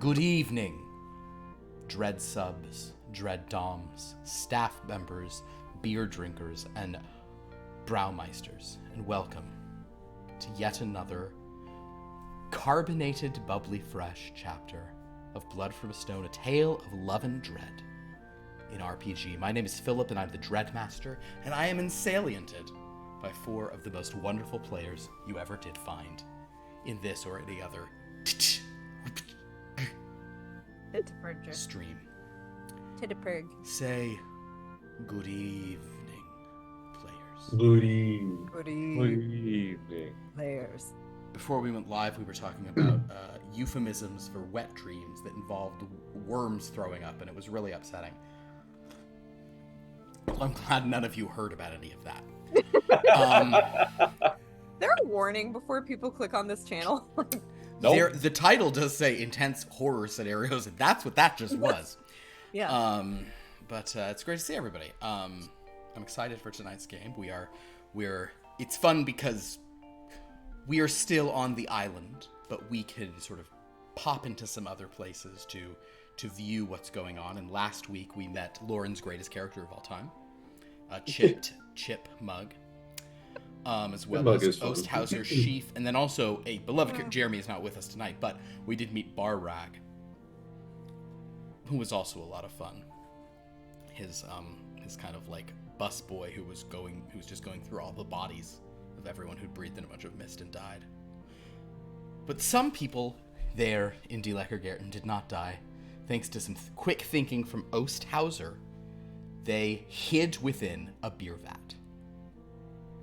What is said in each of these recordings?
Good evening, Dread subs, Dread doms, staff members, beer drinkers, and browmeisters, and welcome to yet another carbonated, bubbly, fresh chapter of Blood from a Stone, a tale of love and dread in RPG. My name is Philip, and I'm the Dreadmaster, and I am ensaliented by four of the most wonderful players you ever did find in this or any other stream. Say good evening, players. Good evening. Good evening. Players. Before we went live, we were talking about euphemisms for wet dreams that involved worms throwing up, and it was really upsetting. Well, I'm glad none of you heard about any of that. There a warning before people click on this channel? Nope. The title does say intense horror scenarios, and that's what that just was. Yeah. But it's great to see everybody. I'm excited for tonight's game. It's fun because we are still on the island, but we can sort of pop into some other places to view what's going on. And last week we met Lauren's greatest character of all time, Chip Mug, as well as Osthauser, Sheaf, and then also a beloved Jeremy is not with us tonight, but we did meet Bar Rag, who was also a lot of fun. His kind of like bus boy who was just going through all the bodies of everyone who'd breathed in a bunch of mist and died. But some people there in D. Leckergarten did not die. Thanks to some quick thinking from Osthauser, they hid within a beer vat.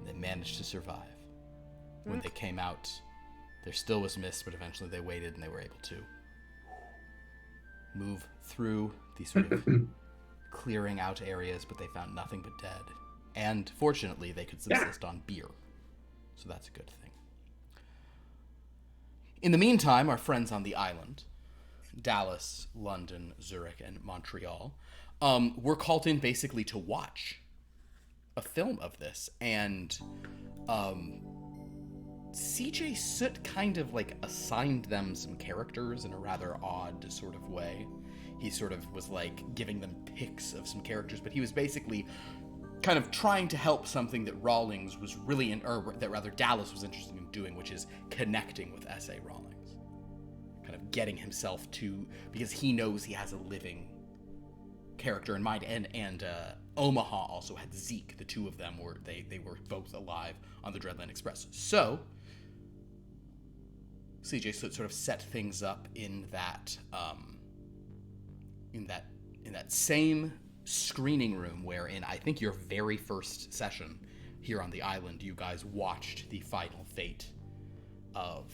They managed to survive. When they came out, there still was mist, but eventually they waited and they were able to move through these sort of clearing out areas, but they found nothing but dead. And fortunately, they could subsist on beer. So that's a good thing. In the meantime, our friends on the island, Dallas, London, Zurich, and Montreal, were called in basically to watch a film of this. And CJ Soot kind of like assigned them some characters in a rather odd sort of way. He sort of was like giving them pics of some characters, but he was basically kind of trying to help something that Rawlings was really Dallas was interested in doing, which is connecting with S.A. Rawlings. Kind of getting himself to, because he knows he has a living character in mind, and Omaha also had Zeke. The two of them were both alive on the Dreadland Express. So CJ sort of set things up in that same screening room where in I think your very first session here on the island you guys watched the final fate of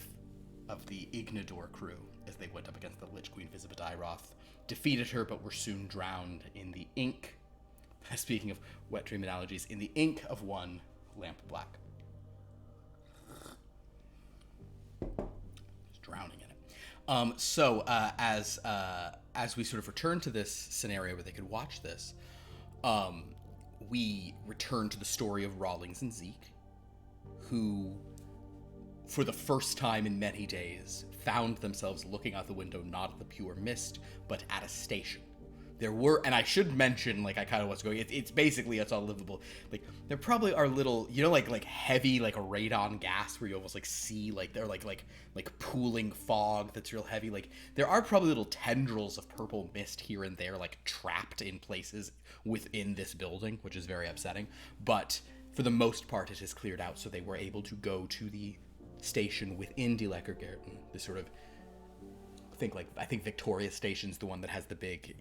the Ignador crew as they went up against the Lich Queen Visibadiroth, defeated her, but were soon drowned in the ink, speaking of wet dream analogies, in the ink of one lamp black. Just drowning in it. As we sort of return to this scenario where they could watch this, we return to the story of Rawlings and Zeke, who, for the first time in many days, found themselves looking out the window not at the pure mist, but at a station. There were, and I should mention, like, I kind of was going, it's all livable. Like, there probably are little, like heavy, like, radon gas where you almost, like, see, like, they're, like pooling fog that's real heavy. Like, there are probably little tendrils of purple mist here and there, like, trapped in places within this building, which is very upsetting. But, for the most part, it has cleared out, so they were able to go to the station within Die Leckergarten, this sort of, I think Victoria Station's the one that has the big,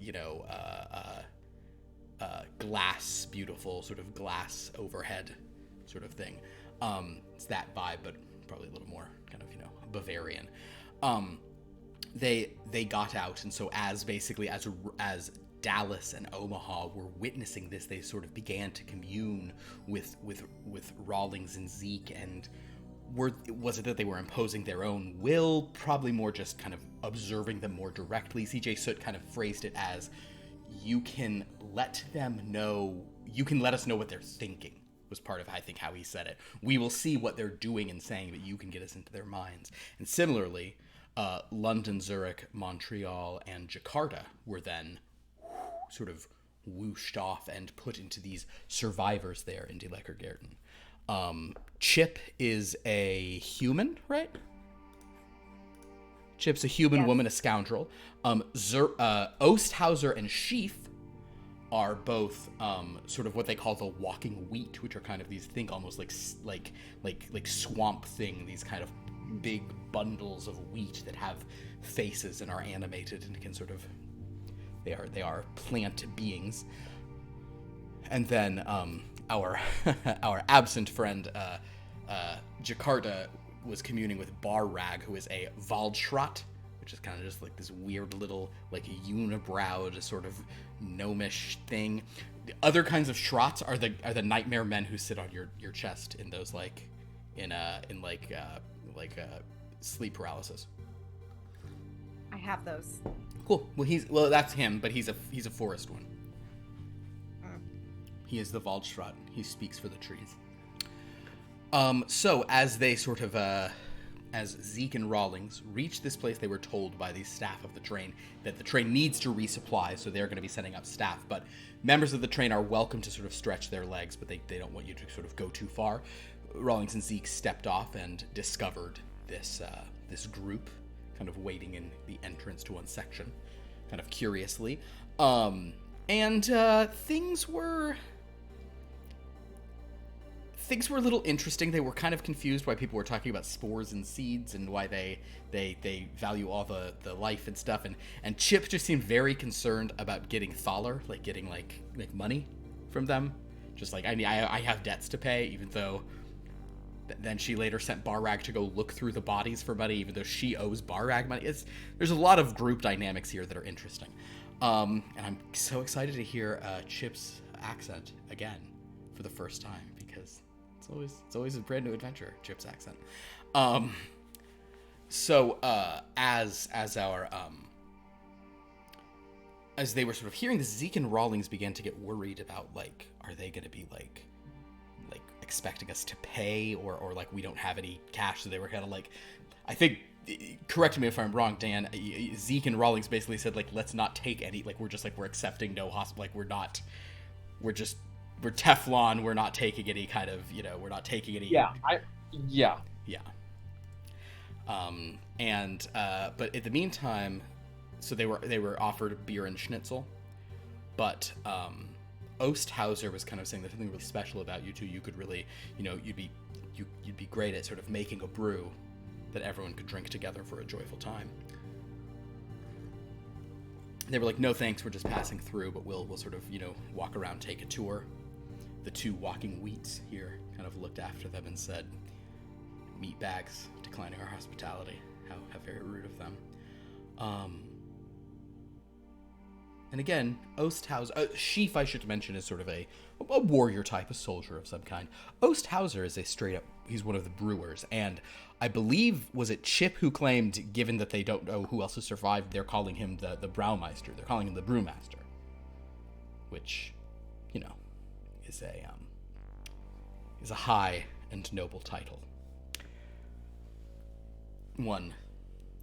glass, beautiful sort of glass overhead sort of thing. It's that vibe, but probably a little more kind of, Bavarian. They got out, and so as Dallas and Omaha were witnessing this, they sort of began to commune with Rawlings and Zeke, and was it that they were imposing their own will? Probably more just kind of observing them more directly. CJ Soot kind of phrased it as, you can let us know what they're thinking, was part of, I think, how he said it. We will see what they're doing and saying, but you can get us into their minds. And similarly, London, Zurich, Montreal, and Jakarta were then sort of whooshed off and put into these survivors there in Die Lekkergärten. Chip is a human, right? Chip's a human woman, a scoundrel. Osthauser and Sheaf are both sort of what they call the walking wheat, which are kind of these think almost like swamp thing, these kind of big bundles of wheat that have faces and are animated and can sort of they are plant beings. And then our our absent friend Jakarta was communing with Barrag, who is a Waldschrat, which is kind of just like this weird little like unibrowed sort of gnomish thing. The other kinds of Schrats are the nightmare men who sit on your chest in those sleep paralysis. I have those. Cool. Well, that's him, but he's a forest one. He is the Waldschrat. He speaks for the trees. So as they sort of as Zeke and Rawlings reach this place, they were told by the staff of the train that the train needs to resupply, so they're going to be setting up staff. But members of the train are welcome to sort of stretch their legs, but they don't want you to sort of go too far. Rawlings and Zeke stepped off and discovered this group kind of waiting in the entrance to one section, kind of curiously. Things were a little interesting. They were kind of confused why people were talking about spores and seeds and why they value all the life and stuff. And Chip just seemed very concerned about getting thaler, like getting like money from them. Just like, I have debts to pay, even though then she later sent Barrag to go look through the bodies for money, even though she owes Barrag money. There's a lot of group dynamics here that are interesting. And I'm so excited to hear Chip's accent again for the first time, because it's always a brand new adventure, Chip's accent. As they were sort of hearing this, Zeke and Rawlings began to get worried about, like, are they going to be like expecting us to pay, or like we don't have any cash? So they were kind of like, I think, correct me if I'm wrong, Dan, Zeke and Rawlings basically said, like, let's not take any, like, we're accepting no hospital, like, we're Teflon, we're not taking any kind of, we're not taking any. Yeah. But in the meantime, so they were offered beer and schnitzel, but Osthauser was kind of saying there's something really special about you two. You could really, you'd be great at sort of making a brew that everyone could drink together for a joyful time. They were like, no thanks, we're just passing through, but we'll sort of, walk around, take a tour. The two walking wheats here kind of looked after them and said, meat bags, declining our hospitality. How very rude of them. And again, Osthauser, Sheaf, I should mention, is sort of a warrior type, a soldier of some kind. Osthauser is he's one of the brewers, and I believe, was it Chip who claimed, given that they don't know who else has survived, they're calling him the Braumeister, they're calling him the Brewmaster, which, is a high and noble title. One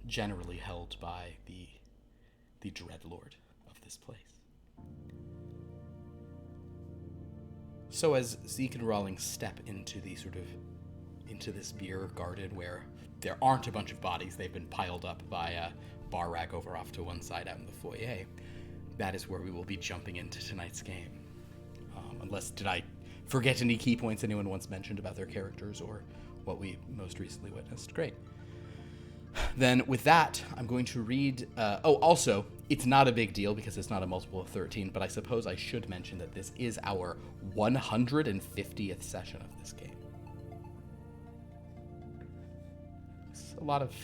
generally held by the Dreadlord of this place. So as Zeke and Rawlings step into this beer garden where there aren't a bunch of bodies, they've been piled up by Barrag over off to one side out in the foyer, that is where we will be jumping into tonight's game. Did I forget any key points anyone once mentioned about their characters or what we most recently witnessed? Great. Then with that, I'm going to read... also, it's not a big deal because it's not a multiple of 13, but I suppose I should mention that this is our 150th session of this game. It's a lot of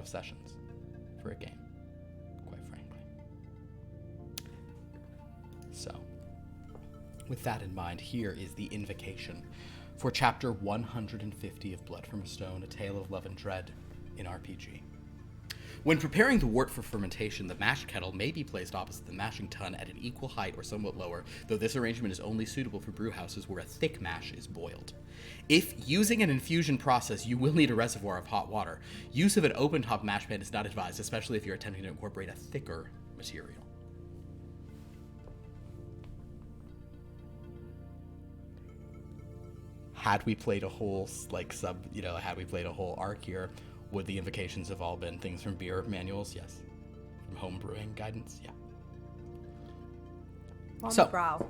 sessions for a game, quite frankly. So, with that in mind, here is the invocation for chapter 150 of Blood from a Stone, A Tale of Love and Dread in RPG. When preparing the wort for fermentation, the mash kettle may be placed opposite the mashing tun at an equal height or somewhat lower, though this arrangement is only suitable for brew houses where a thick mash is boiled. If using an infusion process, you will need a reservoir of hot water. Use of an open-top mash pan is not advised, especially if you're attempting to incorporate a thicker material. Had we played a whole, had we played a whole arc here, would the invocations have all been things from beer manuals? Yes. From home brewing guidance? Yeah. Wunderbar.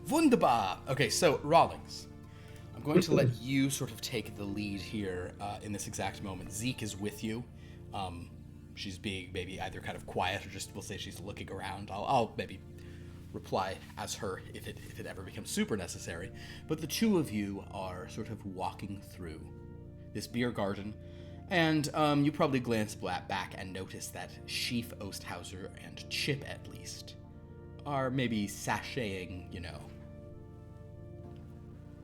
Wunderbar! Okay, so, Rawlings. I'm going to let you sort of take the lead here in this exact moment. Zeke is with you. She's being maybe either kind of quiet or just, we'll say she's looking around. I'll maybe reply as her if it ever becomes super necessary. But the two of you are sort of walking through this beer garden, and you probably glance back and notice that Sheaf, Osthauser, and Chip, at least, are maybe sashaying,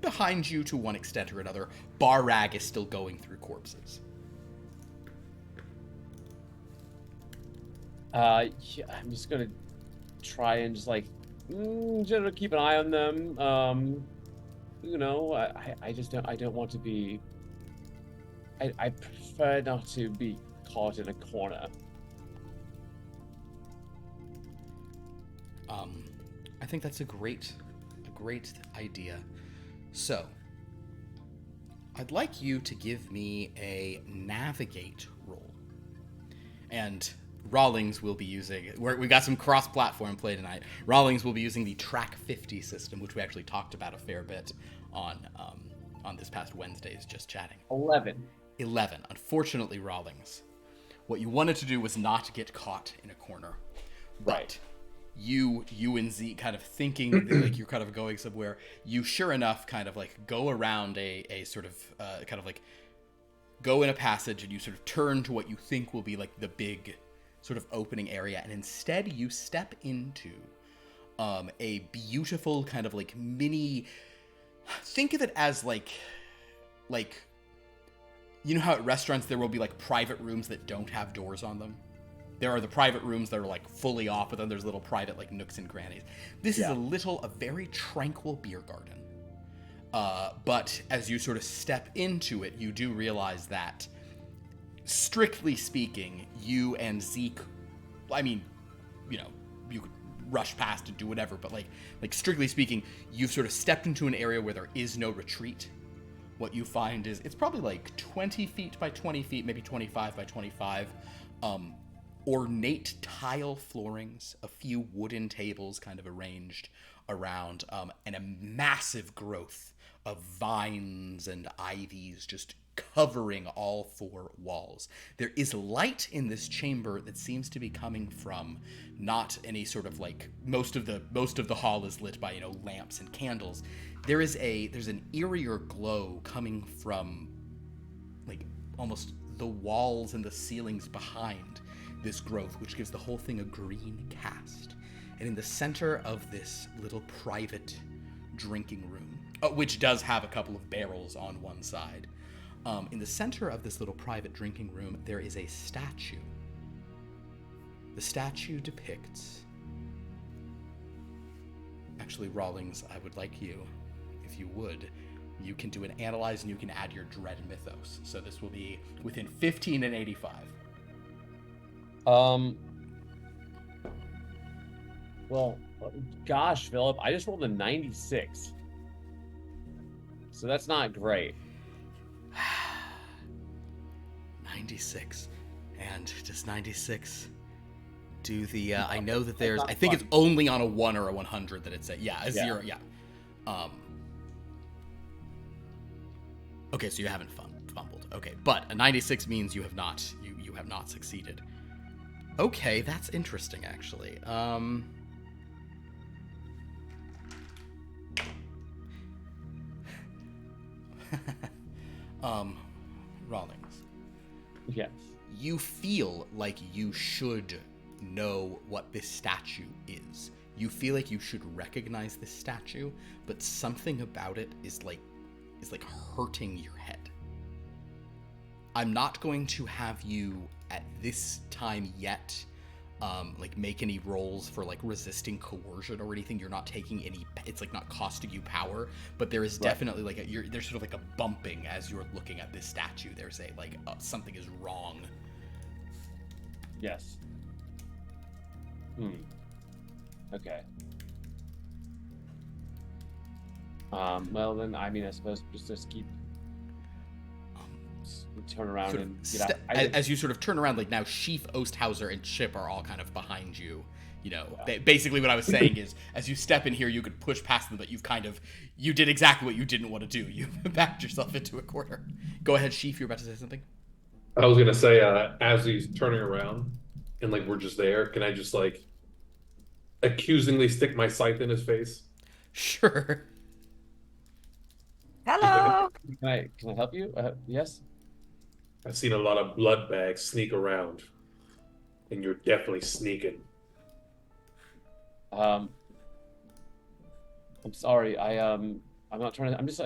behind you to one extent or another. Barrag is still going through corpses. I'm just gonna try and just generally keep an eye on them. I don't want to be. I prefer not to be caught in a corner. I think that's a great idea. So, I'd like you to give me a navigate roll. And Rawlings will be using, we got some cross-platform play tonight. Rawlings will be using the Track 50 system, which we actually talked about a fair bit on this past Wednesday's Just Chatting. 11. Unfortunately, Rawlings, what you wanted to do was not get caught in a corner. Right. You and Z kind of thinking like you're kind of going somewhere, you sure enough kind of go around a sort of go in a passage, and you sort of turn to what you think will be the big sort of opening area, and instead you step into a beautiful kind of mini, think of it as you know how at restaurants there will be private rooms that don't have doors on them? There are the private rooms that are fully off, but then there's little private nooks and crannies. This is a very tranquil beer garden. But as you sort of step into it, you do realize that, strictly speaking, you and Zeke, you could rush past and do whatever, but strictly speaking, you've sort of stepped into an area where there is no retreat. What you find is it's probably 20 feet by 20 feet, maybe 25 by 25. Ornate tile floorings, a few wooden tables kind of arranged around, and a massive growth of vines and ivies just covering all four walls. There is light in this chamber that seems to be coming from not any sort of most of the hall is lit by lamps and candles. There's an eerier glow coming from almost the walls and the ceilings behind this growth, which gives the whole thing a green cast. And in the center of this little private drinking room, which does have a couple of barrels on one side, in the center of this little private drinking room, there is a statue. The statue depicts... Actually, Rawlings, I would like you, if you would, you can do an analyze and you can add your dread mythos. So this will be within 15 and 85. Well, gosh, Philip, I just rolled a 96. So that's not great. 96. And does 96 do the, I know that there's, I think it's only on a 1 or a 100 that it's a 0, yeah. Okay, so you haven't fumbled. Okay, but a 96 means you have not succeeded. Okay, that's interesting, actually. Rawlings. Yes. You feel like you should know what this statue is. You feel like you should recognize this statue, but something about it is hurting your head. I'm not going to have you at this time yet like make any rolls for like resisting coercion or anything. You're not taking any, it's like not costing you power, but there is definitely like there's sort of like a bumping as you're looking at this statue. There's a like something is wrong. Yes. Okay. Well then, I mean, I suppose just keep turn around sort of and get out. As you sort of turn around, like now Sheaf, Osthauser, and Chip are all kind of behind you. You know, basically what I was saying is, as you step in here, you could push past them, but you did exactly what you didn't want to do. You backed yourself into a corner. Go ahead, Sheaf, you're about to say something? I was gonna say, as he's turning around, and like we're just there, can I just like accusingly stick my scythe in his face? Sure. Hello. Can I help you? Yes. I've seen a lot of blood bags sneak around, and you're definitely sneaking. I'm sorry. I'm not trying to. I'm just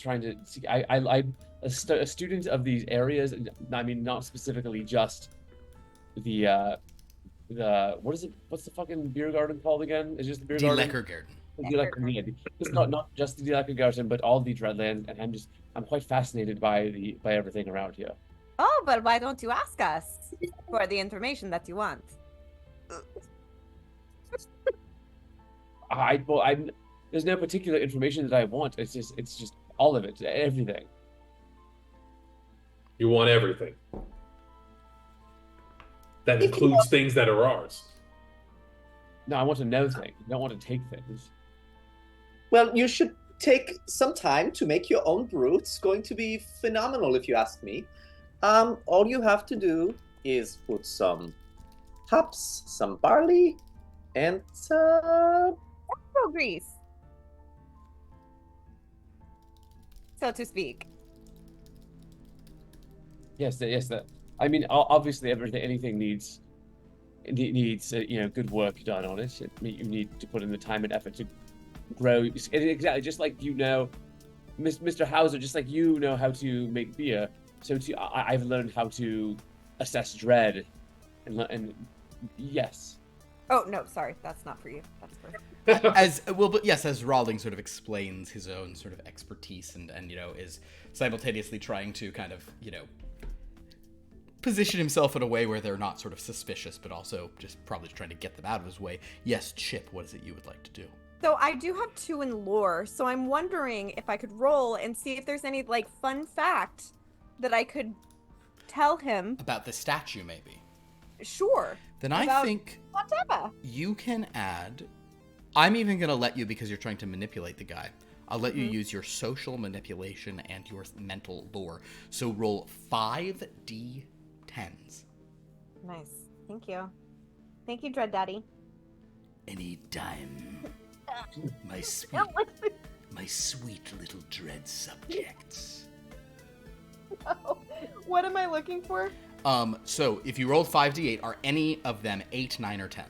trying to see. I'm a student of these areas. I mean, not specifically just the what is it? What's the fucking beer garden called again? It's just the beer garden. It's not just the Lecker Garden, but all the Dreadlands, and I'm quite fascinated by everything around here. Oh, but why don't you ask us for the information that you want? There's no particular information that I want. It's just all of it, everything. You want everything. That includes things that are ours. No, I want to know things. I don't want to take things. Well, you should take some time to make your own brew. It's going to be phenomenal, if you ask me. All you have to do is put some hops, some barley, and Grease, so to speak. Yes. I mean, obviously, anything needs good work done on it. You need to put in the time and effort to grow. Exactly, just like Mr. Hauser, just like you know how to make beer. So I've learned how to assess dread, and yes. Oh no, sorry, that's not for you. That's for. But yes, as Rawling sort of explains his own sort of expertise and is simultaneously trying to kind of position himself in a way where they're not sort of suspicious, but also just probably trying to get them out of his way. Yes, Chip, what is it you would like to do? So I do have 2 in lore, so I'm wondering if I could roll and see if there's any like fun fact that I could tell him About the statue, maybe. Sure. Then I think whatever. you can add. I'm even going to let you, because you're trying to manipulate the guy, I'll let you use your social manipulation and your mental lore. So roll 5d10s. Nice. Thank you. Thank you, Dread Daddy. Anytime. My sweet little dread subjects. Oh, what am I looking for? So if you rolled 5d8, are any of them 8, 9, or 10?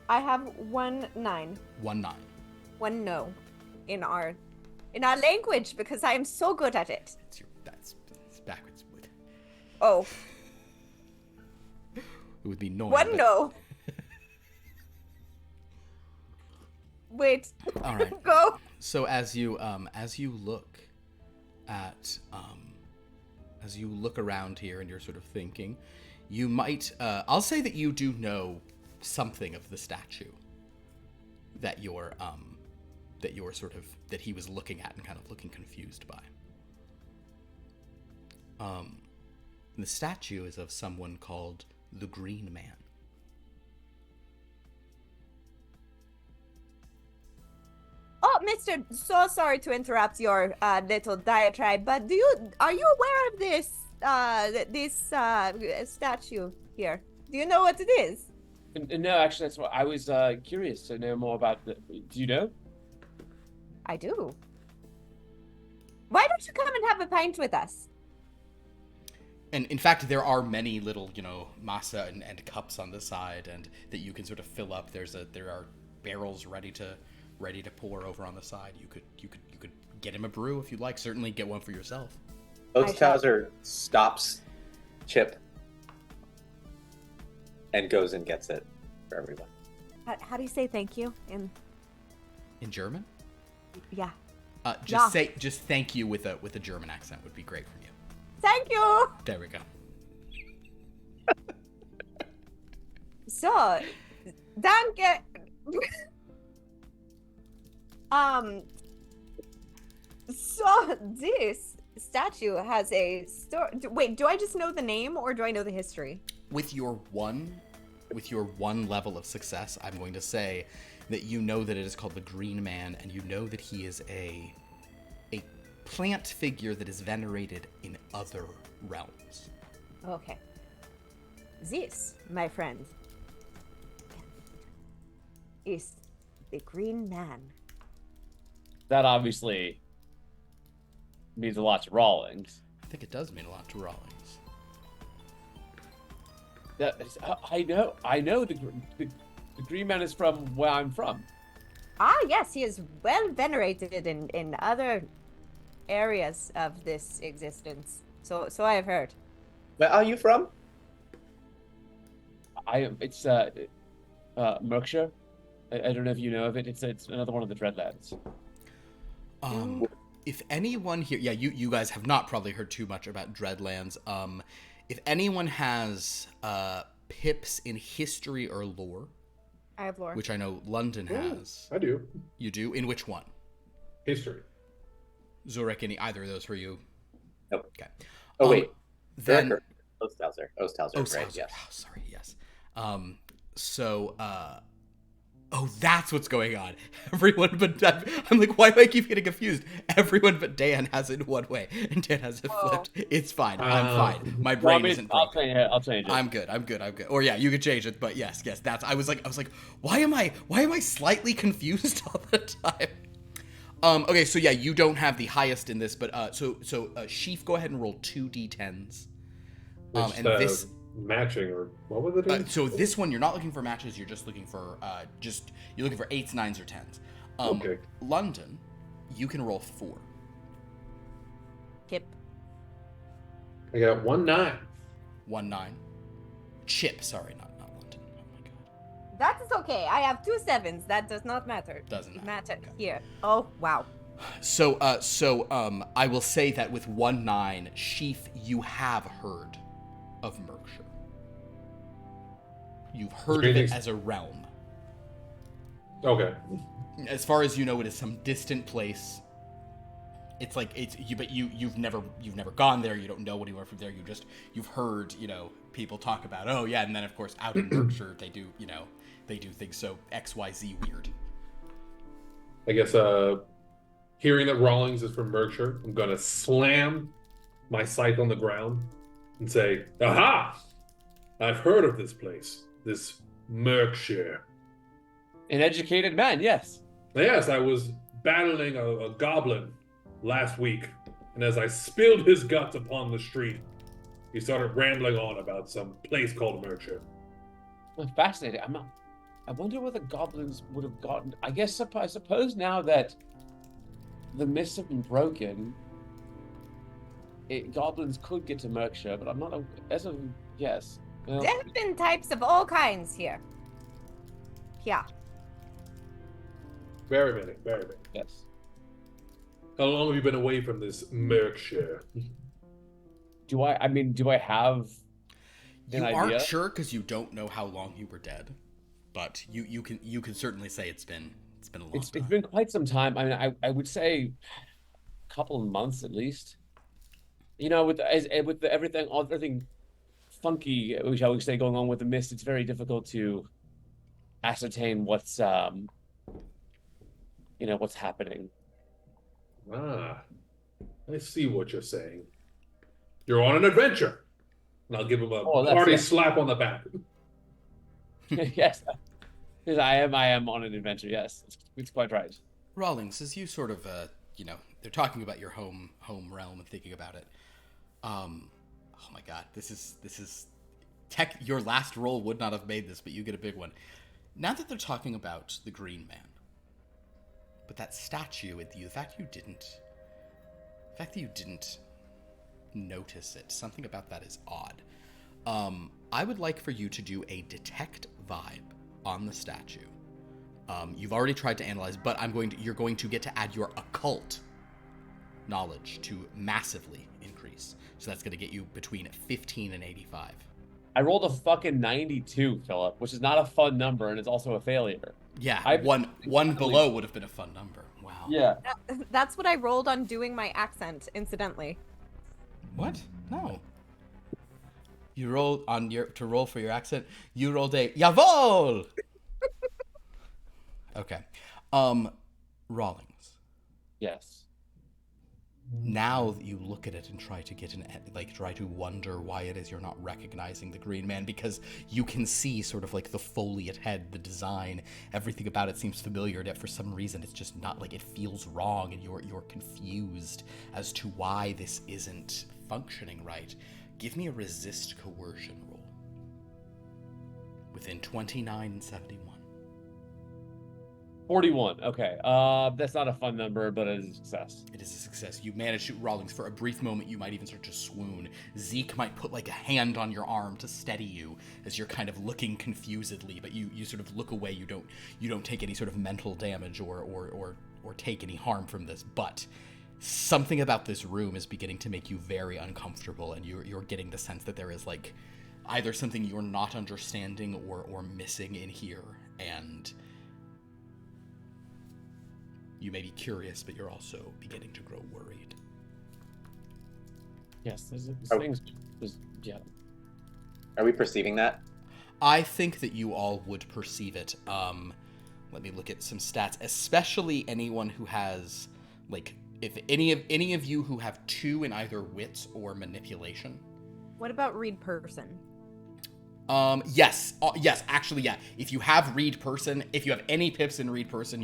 I have 1 9. 1 9. 1 no. In our language, because I am so good at it. That's backwards. Oh. It would be no. 1 no. Wait. All right. Go. So as you look at as you look around here and you're sort of thinking, you might I'll say that you do know something of the statue that that he was looking at and kind of looking confused by. The statue is of someone called the Green Man. Oh, Mister, so sorry to interrupt your little diatribe, but are you aware of this statue here? Do you know what it is? No, actually, that's what I was curious to know more about. Do you know? I do. Why don't you come and have a pint with us? And in fact, there are many little, masa and cups on the side, and that you can sort of fill up. There are barrels ready to pour over on the side. You could get him a brew if you'd like. Certainly get one for yourself. Oathshauser stops Chip and goes and gets it for everyone. How do you say thank you in? In German? Yeah. Just thank you with a German accent would be great from you. Thank you. There we go. So, danke. So this statue has a story. Wait, do I just know the name or do I know the history? With your one level of success, I'm going to say that you know that it is called the Green Man, and you know that he is a plant figure that is venerated in other realms. Okay. This, my friend, is the Green Man. That obviously means a lot to Rawlings. I think it does mean a lot to Rawlings. I know the Green Man is from where I'm from. Ah, yes, he is well venerated in other areas of this existence. So I have heard. Where are you from? It's Merkshire. I don't know if you know of it. It's another one of the Dreadlands. If anyone here, yeah, you guys have not probably heard too much about Dreadlands. If anyone has pips in history or lore, I have lore. which I know London has. I do. You do? In which one? History. Zurek, any either of those for you? Nope. Okay. Oh, wait. Then Osthauser, right? Yes. Oh, sorry, yes. Oh, that's what's going on. Everyone but I'm like, why do I keep getting confused? Everyone but Dan has it one way, and Dan has it flipped. It's fine. I'm fine. My brain isn't broken. I'll change it. I'm good. Or yeah, you could change it, but yes, that's. I was like, why am I slightly confused all the time? Okay, so yeah, you don't have the highest in this, but so Sheaf, go ahead and roll 2 d10s. It's, And this matching, or what was it? so this one you're not looking for matches, you're just looking for you're looking for 8s, 9s, or 10s. Okay. London, you can roll 4. Kip. I got 1-9. 1-9. Chip, sorry, not London. Oh my god. That is okay. I have 2 7s. That does not matter. Doesn't matter. Okay. Here. Oh, wow. So I will say that with 1-9, Sheaf, you have heard of Merkshire. You've heard of it as a realm. Okay. As far as you know, it is some distant place. It's like but you've never gone there. You don't know anywhere from there. You've heard people talk about, oh yeah, and then of course out in Berkshire they do things so XYZ weird. I guess hearing that Rawlings is from Berkshire, I'm gonna slam my scythe on the ground and say, aha! I've heard of this place, this Merkshire. An educated man, yes. Yes, I was battling a goblin last week, and as I spilled his guts upon the street, he started rambling on about some place called Merkshire. Fascinating. I wonder where the goblins would have gotten. I suppose now that the mists have been broken, goblins could get to Merkshire, but I'm not. Yes. Well, There have been types of all kinds here. Yeah. Very many, very many. yes. How long have you been away from this Merkshire? Do I have You an aren't idea? sure because you don't know how long you were dead, but you can certainly say it's been a long time. It's been quite some time. I mean, I would say a couple of months at least. With everything funky, shall we say, going on with the mist, it's very difficult to ascertain what's happening. Ah, I see what you're saying. You're on an adventure. And I'll give him a party slap on the back. Yes. Because I am on an adventure, yes. It's quite right. Rawlings, as you sort of they're talking about your home realm and thinking about it. Oh my god, this is your last roll would not have made this, but you get a big one. Now that they're talking about the Green Man, but that statue with you, the fact that you didn't notice it, something about that is odd. I would like for you to do a detect vibe on the statue. You've already tried to analyze, but you're going to get to add your occult knowledge to massively increase. So that's going to get you between 15 and 85. I rolled a fucking 92, Philip, which is not a fun number, and it's also a failure. Yeah, one below would have been a fun number. Wow. Yeah. That's what I rolled on doing my accent, incidentally. What? No. You rolled to roll for your accent. You rolled a jawohl. Okay. Rawlings. Yes. Now that you look at it and try to wonder why it is you're not recognizing the Green Man, because you can see sort of like the foliate head, the design, everything about it seems familiar, yet for some reason it's just not, like, it feels wrong, and you're confused as to why this isn't functioning right. Give me a resist coercion roll. Within 29 and 71. 41. Okay. That's not a fun number, but it is a success. It is a success. You manage to, Rawlings, for a brief moment, you might even start to swoon. Zeke might put, like, a hand on your arm to steady you as you're kind of looking confusedly, but you sort of look away. You don't take any sort of mental damage or take any harm from this, but something about this room is beginning to make you very uncomfortable, and you're getting the sense that there is, like, either something you're not understanding or missing in here, and you may be curious, but you're also beginning to grow worried. Yes, there's things. Yeah. Are we perceiving that? I think that you all would perceive it. Let me look at some stats, especially anyone who has, like, if any of you who have 2 in either wits or manipulation. What about read person? Yes, actually, yeah. If you have read person, if you have any pips in read person,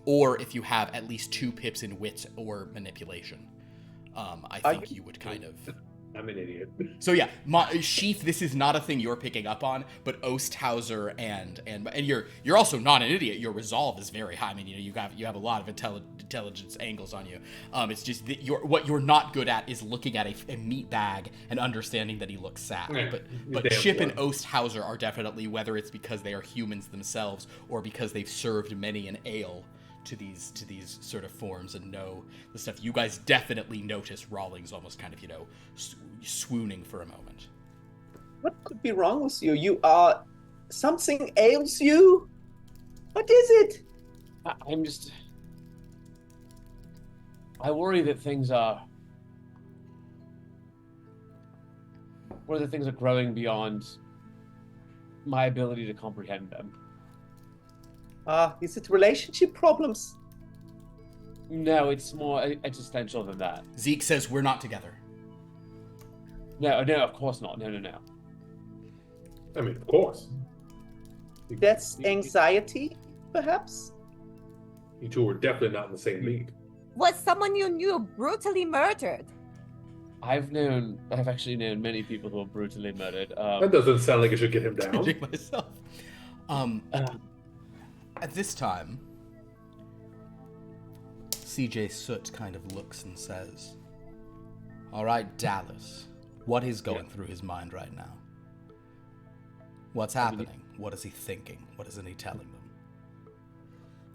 or if you have at least 2 pips in wits or manipulation, I think you would kind of. I'm an idiot. So yeah, Sheaf, this is not a thing you're picking up on, but Osthauser and you're also not an idiot. Your resolve is very high. I mean, you have a lot of intelligence angles on you. It's just that what you're not good at is looking at a meat bag and understanding that he looks sad. Yeah, but Chip and Osthauser are definitely, whether it's because they are humans themselves or because they've served many an ale to these sort of forms and know the stuff. You guys definitely notice Rawlings almost kind of, swooning for a moment. What could be wrong with you? You are... Something ails you? What is it? I worry that things are growing beyond my ability to comprehend them. Is it relationship problems? No, it's more existential than that. Zeke says we're not together. No, of course not. No. I mean, of course. That's anxiety, perhaps? You two were definitely not in the same league. Was someone you knew brutally murdered? I've actually known many people who were brutally murdered. That doesn't sound like it should get him down. Myself. At this time, CJ Soot kind of looks and says, "All right, Dallas, what is going through his mind right now? What's happening? What is he thinking? What isn't he telling them?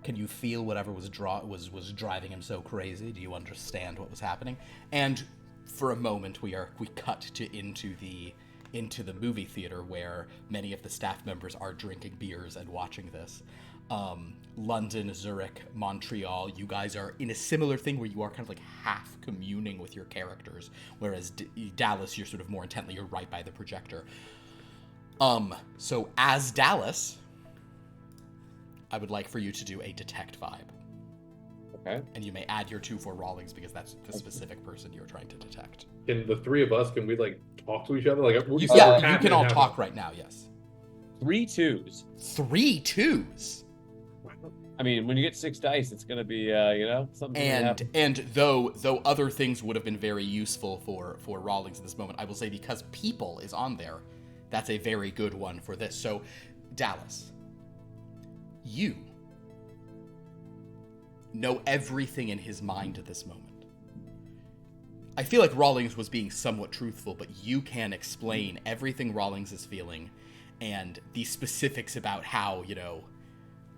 Can you feel whatever was driving him so crazy? Do you understand what was happening?" And for a moment, we cut into the movie theater where many of the staff members are drinking beers and watching this. London, Zurich, Montreal, you guys are in a similar thing where you are kind of like half communing with your characters, whereas Dallas, you're sort of more intently, you're right by the projector. So as Dallas, I would like for you to do a detect vibe. Okay. And you may add your 2 for Rawlings because that's the specific person you're trying to detect. Can the 3 of us, can we, like, talk to each other? Like, You can all talk right now, yes. 3 2s. 3 2s? I mean, when you get 6 dice, it's gonna be, something. And though other things would have been very useful for Rawlings in this moment, I will say because people is on there, that's a very good one for this. So, Dallas, you know everything in his mind at this moment. I feel like Rawlings was being somewhat truthful, but you can explain everything Rawlings is feeling and the specifics about how,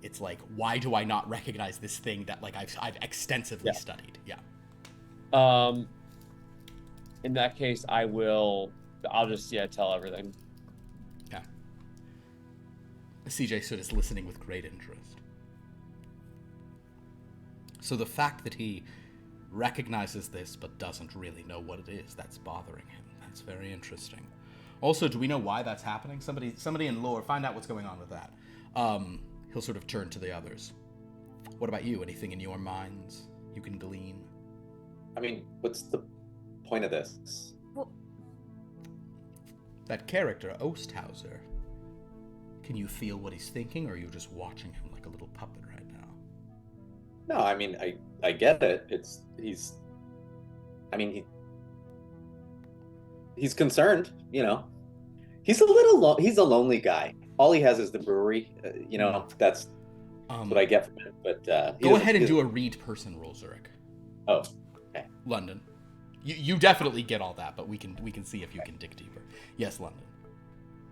it's like, why do I not recognize this thing that, like, I've extensively studied? Yeah. In that case, I'll just, tell everything. Yeah. CJ Soot is listening with great interest. So the fact that he recognizes this but doesn't really know what it is, that's bothering him. That's very interesting. Also, do we know why that's happening? Somebody in lore, find out what's going on with that. He'll sort of turn to the others. What about you? Anything in your minds you can glean? I mean, what's the point of this? Well, That character, Osthauser, can you feel what he's thinking, or are you just watching him like a little puppet right now? No, I mean, I get it. He's concerned, He's he's a lonely guy. All he has is the brewery, that's what I get from it. But go ahead and do a read person roll, Zurich. Oh, okay. London. You definitely get all that, but we can see if you can dig deeper. Yes, London.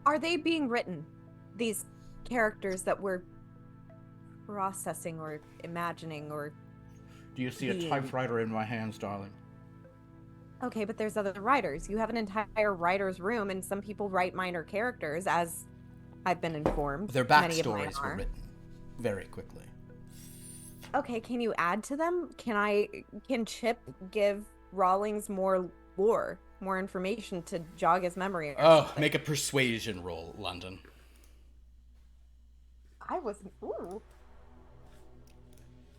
are they being written? These characters that we're processing or imagining or... Do you see a typewriter in my hands, darling? Okay, but there's other writers. You have an entire writer's room, and some people write minor characters, as I've been informed. Their Many of mine backstories were are. written very quickly. Okay, can you add to them? Can Chip give Rawlings more lore, more information to jog his memory? Or something? Make a persuasion roll, London. Ooh.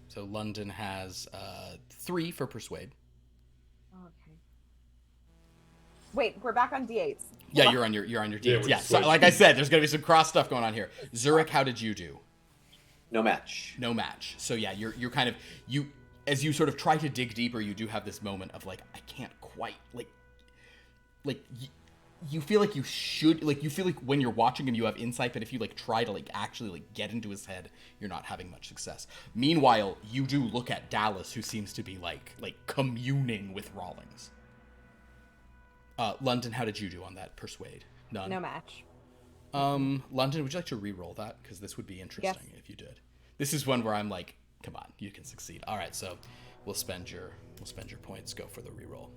So London has 3 for persuade. Okay. Wait, we're back on D8s. Yeah, you're on your D8s. we So, switched. like I said, there's gonna be some cross stuff going on here. Zurich, how did you do? No match. No match. So yeah, you're kind of as you sort of try to dig deeper, you do have this moment of like, I can't quite you feel like you should, like, you feel like when you're watching him you have insight, but if you like try to like actually like get into his head, you're not having much success. Meanwhile, you do look at Dallas, who seems to be like communing with Rawlings. London, how did you do on that persuade? None. No match. London, would you like to re-roll that? Because this would be interesting if you did. This is one where I'm like, come on, you can succeed. All right, so we'll spend your points. Go for the re-roll.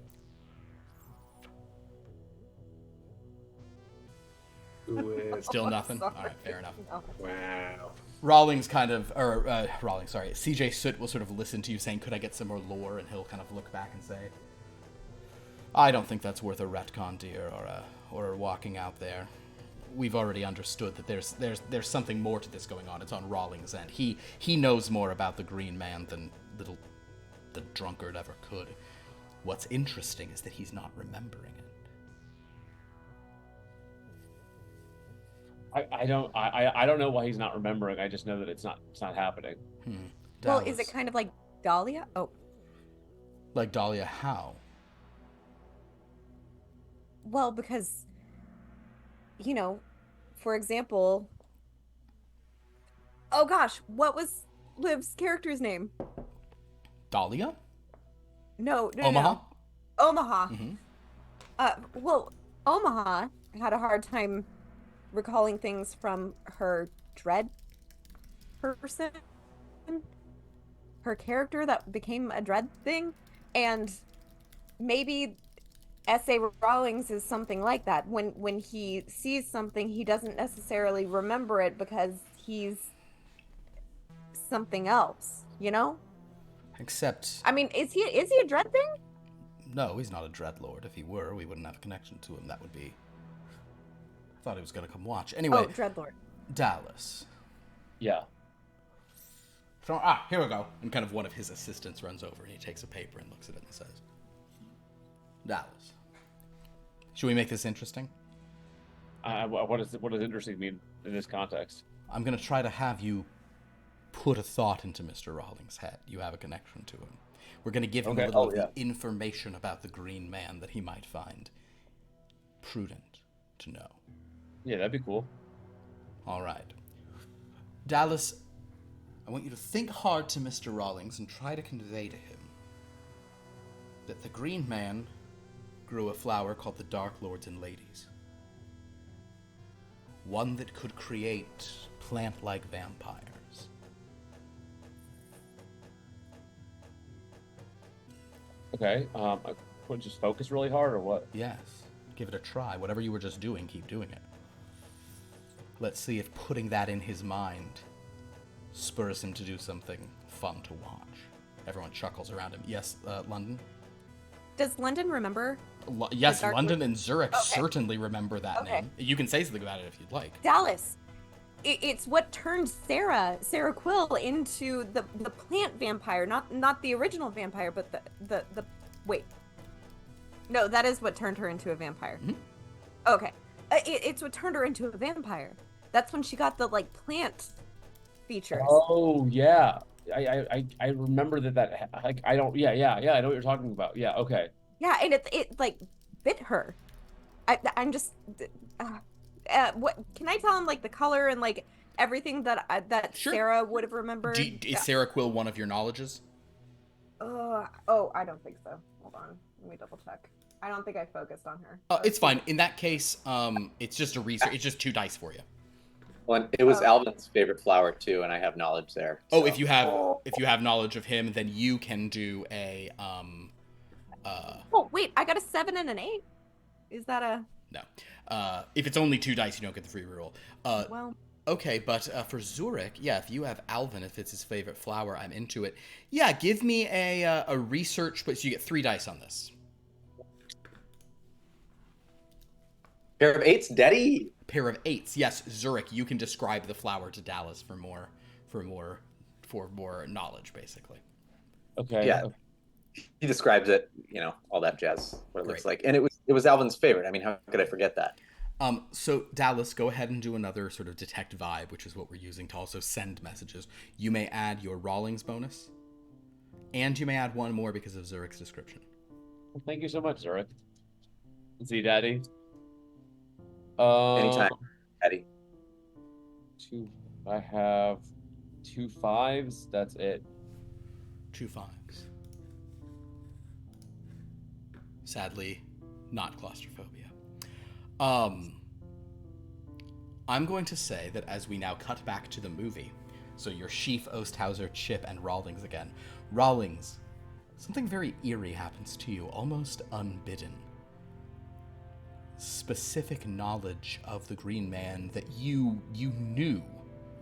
Still nothing. All right, fair enough. Wow. Rawlings CJ Soot will sort of listen to you saying, could I get some more lore? And he'll kind of look back and say, I don't think that's worth a retcon, dear, or walking out there. We've already understood that there's something more to this going on. It's on Rawlings' end. He knows more about the Green Man than the drunkard ever could. What's interesting is that he's not remembering it. I don't know why he's not remembering. I just know that it's not happening. Well, Dallas. is it kind of like Dahlia? Oh, Like Dahlia how? well, because, for example... Oh gosh, what was Liv's character's name? Dahlia? No. Omaha? No. Omaha. Mm-hmm. Well, Omaha had a hard time recalling things from her dread person, her character that became a dread thing, and maybe S.A. Rawlings is something like that. When he sees something, he doesn't necessarily remember it because he's something else, Except, I mean, is he a dread thing? no, he's not a Dreadlord. If he were, we wouldn't have a connection to him. That would be... I thought he was going to come watch. Anyway, Oh, Dreadlord. Dallas. Yeah. So, here we go. And kind of one of his assistants runs over and he takes a paper and looks at it and says, Dallas. Should we make this interesting? What does interesting mean in this context? I'm going to try to have you put a thought into Mr. Rawlings' head. You have a connection to him. We're going to give him a little of the information about the Green Man that he might find prudent to know. Yeah, that'd be cool. All right. Dallas, I want you to think hard to Mr. Rawlings and try to convey to him that the Green Man grew a flower called the Dark Lords and Ladies. One that could create plant-like vampires. Okay. Would just focus really hard, or what? Yes. Give it a try. Whatever you were just doing, keep doing it. Let's see if putting that in his mind spurs him to do something fun to watch. Everyone chuckles around him. Yes, London? Does London remember? Yes, Dark London Lord? and Zurich Okay. certainly remember that Okay. name. You can say something about it if you'd like. Dallas. It's what turned Sarah Quill into the plant vampire, not the original vampire, but the wait. No, that is what turned her into a vampire. Mhm. Okay. It's what turned her into a vampire. That's when she got the like plant features. Oh yeah, I remember that like I don't I know what you're talking about. Yeah, okay. Yeah, and it like bit her. I'm just what can I tell him like the color and like everything that Sure. Sarah would have remembered? Is Sarah Quill one of your knowledges? Oh, I don't think so. Hold on, let me double check. I don't think I focused on her. It's fine. In that case, it's just a research. It's just 2 dice for you. Well, it was Oh. Alvin's favorite flower too, and I have knowledge there. Oh, so- if you have knowledge of him, then you can do a Oh wait, I got a 7 and an 8. Is that a no. If it's only 2 dice, you don't get the free reroll. well? Okay, but for Zurich, yeah, if you have Alvin, if it's his favorite flower, I'm into it. Yeah, give me a research, but so you get 3 dice on this. Pair of 8s, Daddy. Pair of 8s. Yes, Zurich, you can describe the flower to Dallas for more knowledge, basically. Okay. Yeah. He describes it, all that jazz, what it looks Great. like, and it was Alvin's favorite. I mean, how could I forget that? So Dallas, go ahead and do another sort of detect vibe, which is what we're using to also send messages. You may add your Rawlings bonus, and you may add 1 more because of Zurich's description. Thank you so much, Zurich. Let's see, Daddy. Anytime, Daddy. I have 2 5s. That's it. 2 5s. Sadly, not claustrophobia. I'm going to say that as we now cut back to the movie, so your Sheaf, Osthauser, Chip, and Rawlings again. Rawlings, something very eerie happens to you, almost unbidden. Specific knowledge of the Green Man that you knew,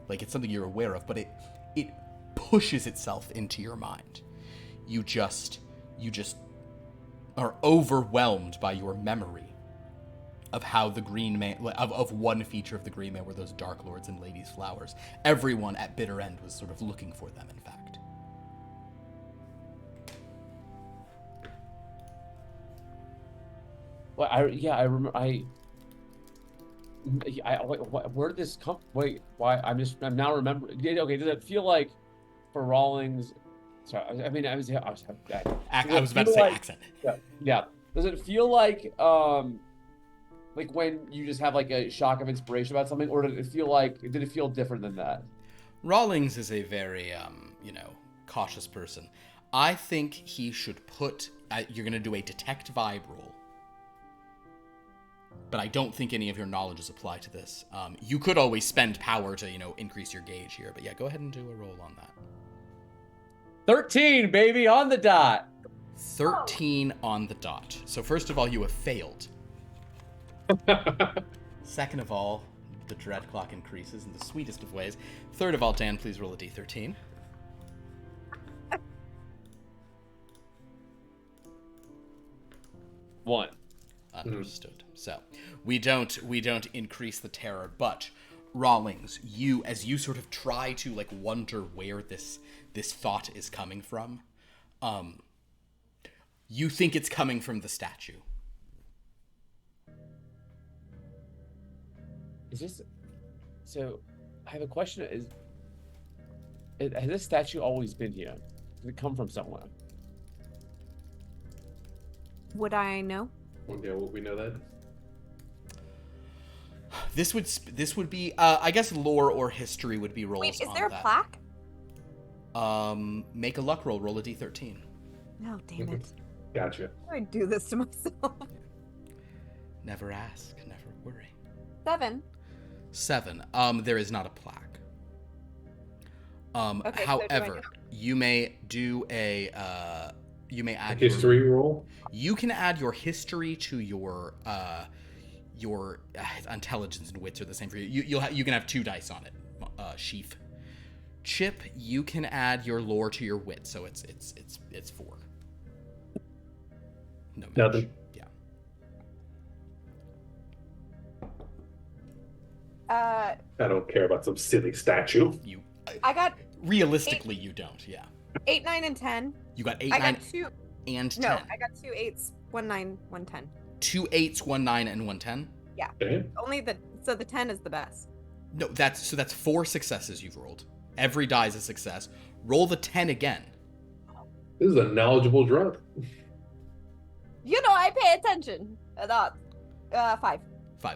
like it's something you're aware of, but it pushes itself into your mind. You just are overwhelmed by your memory of how the Green Man, of one feature of the Green Man were those Dark Lords and Ladies flowers. Everyone at Bitter End was sort of looking for them, in fact. Well, I remember. Where did this come? Wait, why? I'm now remembering. Okay, does it feel like for Rawlings? Sorry, I mean, I was I was about to say accent. Yeah. Does it feel like when you just have like a shock of inspiration about something, or did it feel different than that? Rawlings is a very cautious person. I think he should put. You're going to do a detect vibe roll. But I don't think any of your knowledges apply to this. You could always spend power to, increase your gauge here. But yeah, go ahead and do a roll on that. 13, baby, on the dot. 13 on the dot. So first of all, you have failed. Second of all, the dread clock increases in the sweetest of ways. Third of all, Dan, please roll a d13. One. Understood. So we don't increase the terror, but Rawlings, as you sort of try to wonder where this thought is coming from, you think it's coming from the statue. Is this? So, I have a question. Has this statue always been here? Does it come from somewhere? Would I know? Yeah, would we know that? This would be I guess lore or history would be rolls. Wait, is on there a that. plaque? Make a luck roll. Roll a d13. No, damn it. Gotcha. I do this to myself. Never ask, never worry. 7. 7. There is not a plaque. Okay, so do I However, know- you may do a you may A add history roll. You can add your history to your intelligence and wits are the same for you. You can have 2 dice on it. Sheaf. Chip, you can add your lore to your wit, so it's 4. No match. Nothing. Yeah. I don't care about some silly statue. You I got realistically you don't. Yeah. 8, 9, and 10. You got 8, I 9, got 2. and 10. No, I got 2 8s, 1 9, 1 10. 2 8s, 1 9, and 1 10. Okay. Only so the 10 is the best. No, that's 4 successes you've rolled. Every die is a success. Roll the 10 again. This is a knowledgeable drug. You know, I pay attention. 5. 5.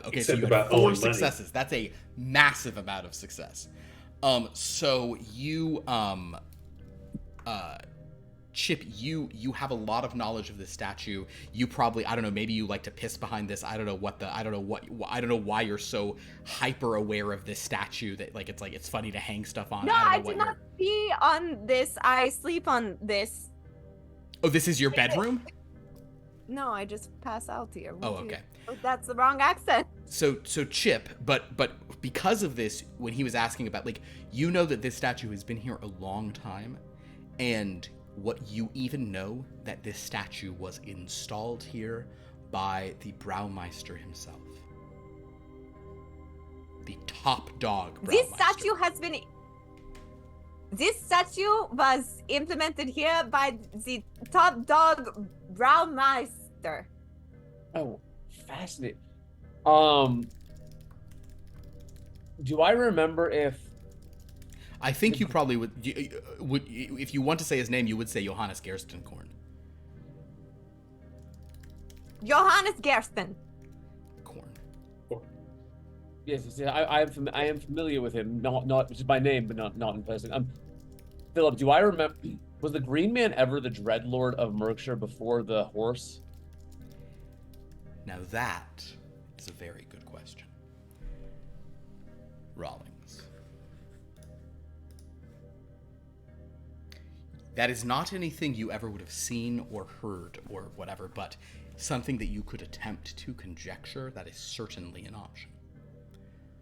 Okay, You so said you about had 4 owing money. successes. That's a massive amount of success. So you Chip, you have a lot of knowledge of this statue. You probably, I don't know, maybe you like to piss behind this. I don't know why you're so hyper aware of this statue that it's funny to hang stuff on. No, I I don't know do what not pee on this. I sleep on this. Oh, this is your bedroom? No, I just pass out here. Oh, okay. Oh, that's the wrong accent. So Chip, but because of this, when he was asking about, you know that this statue has been here a long time, and what you even know that this statue was installed here by the Braumeister himself. The top dog Braumeister. This statue was implemented here by the top dog Braumeister. Oh, fascinating. Do I remember if I think you probably would if you want to say his name, you would say Johannes Gerstenkorn. Johannes Gersten. Korn. yes, I am familiar with him, not just by name, but not in person. Philip, do I remember, was the Green Man ever the Dreadlord of Merkshire before the horse? Now that is a very good question. Rawlings. That is not anything you ever would have seen or heard or whatever, but something that you could attempt to conjecture. That is certainly an option.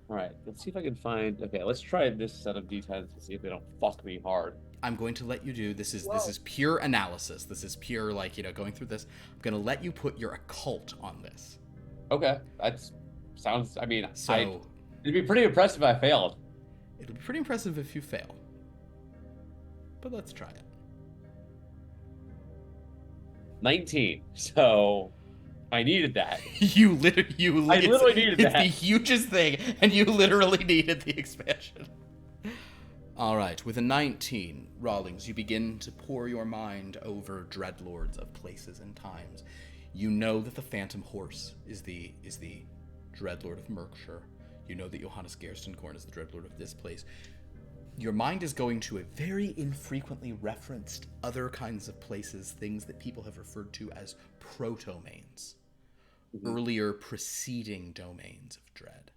All right, let's see if I can find. Okay, let's try this set of d10s to see if they don't fuck me hard. I'm going to let you do this is pure analysis. This is pure going through this. I'm going to let you put your occult on this. Okay, that sounds. I mean, So it'd be pretty impressive if I failed. it'll be pretty impressive if you fail. But let's try it. 19. So I needed that. You literally I literally needed it's that. the hugest thing, and you literally needed the expansion. All right, with a 19, Rawlings, you begin to pour your mind over dreadlords of places and times. You know that the Phantom Horse is the dreadlord of Merkshire. You know that Johannes Gerstenkorn is the dreadlord of this place. Your mind is going to a very infrequently referenced other kinds of places, things that people have referred to as protomanes, earlier preceding domains of dread.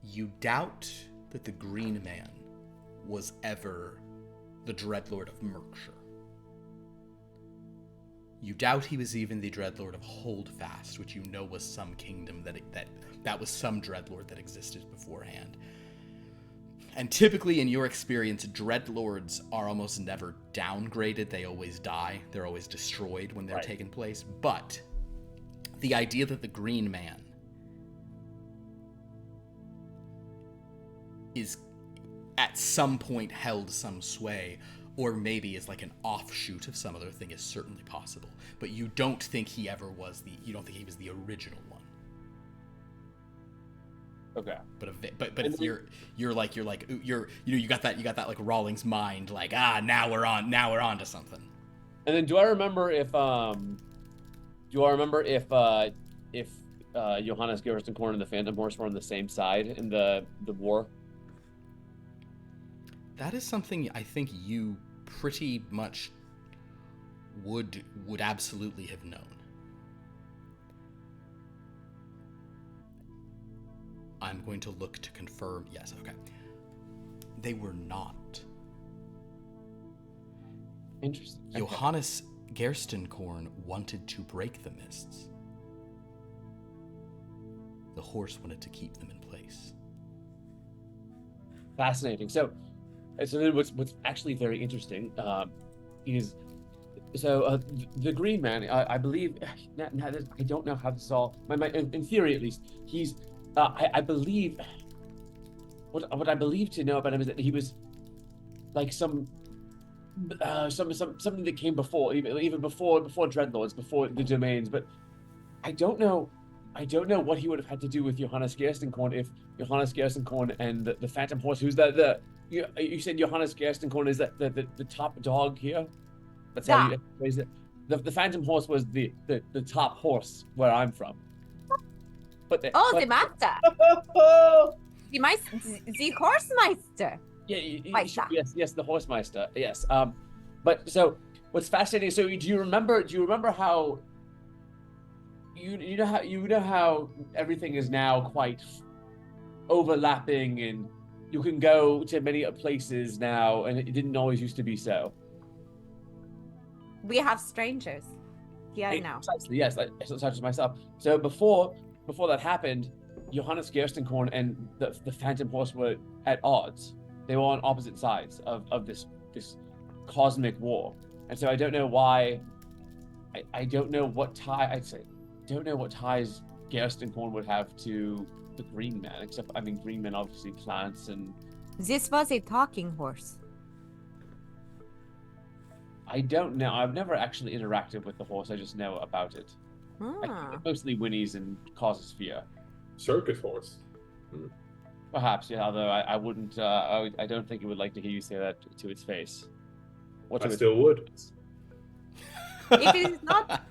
You doubt that the Green Man was ever the dreadlord of Merkshire. You doubt he was even the dreadlord of Holdfast, which you know was some kingdom that was some dreadlord that existed beforehand. And typically, in your experience, dreadlords are almost never downgraded. They always die. They're always destroyed when they're taking place. But the idea that the Green Man is at some point held some sway, or maybe is like an offshoot of some other thing, is certainly possible. But you don't think he ever was you don't think he was the original one. Okay. But if you got that like Rawlings mind, like, now we're on to something. And then do I remember if Johannes Gerstenkorn and the Phantom Horse were on the same side in the war? That is something I think you pretty much would absolutely have known. I'm going to look to confirm. Yes, okay. They were not. Interesting. Okay. Johannes Gerstenkorn wanted to break the mists. The horse wanted to keep them in place. Fascinating. So what's actually very interesting is the Green Man. I believe. I don't know how this all. In theory, at least, he's. I believe. What I believe to know about him is that he was like something that came before, even before Dreadlords, before the domains. But I don't know what he would have had to do with Johannes Gerstenkorn if Johannes Gerstenkorn and the Phantom Horse, who's you said Johannes Gerstenkorn is the top dog here. That's how you phrase it. The Phantom Horse was the top horse where I'm from. The master. The Horsemeister. Yeah, yes, the Horsemeister. Yes. But so what's fascinating? So do you remember how you know how everything is now quite overlapping and you can go to many places now, and it didn't always used to be so. We have strangers here now. Precisely, yes, such as myself. So before that happened, Johannes Gerstenkorn and the Phantom Horse were at odds. They were on opposite sides of this cosmic war. And so I don't know why. I don't know what ties Gerstenkorn would have to the Green Man, except Green Man obviously plants and. This was a talking horse. I don't know. I've never actually interacted with the horse. I just know about it. I think it mostly whinnies and causes fear. Circus horse. Perhaps, yeah. Although I wouldn't. I don't think it would like to hear you say that to its face. I still would. If it is not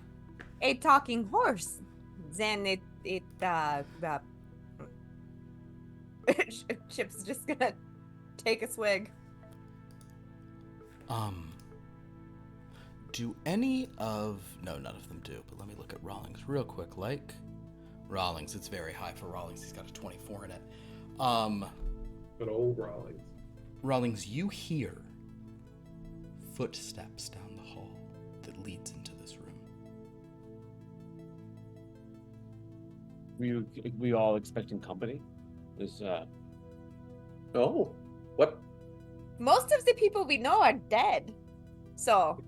a talking horse, then Chip's just gonna take a swig. Do any of... No, none of them do, but let me look at Rawlings real quick. Rawlings, it's very high for Rawlings. He's got a 24 in it. Good old Rawlings. Rawlings, you hear footsteps down the hall that leads into this room. We all expecting company? Oh, what? Most of the people we know are dead. So...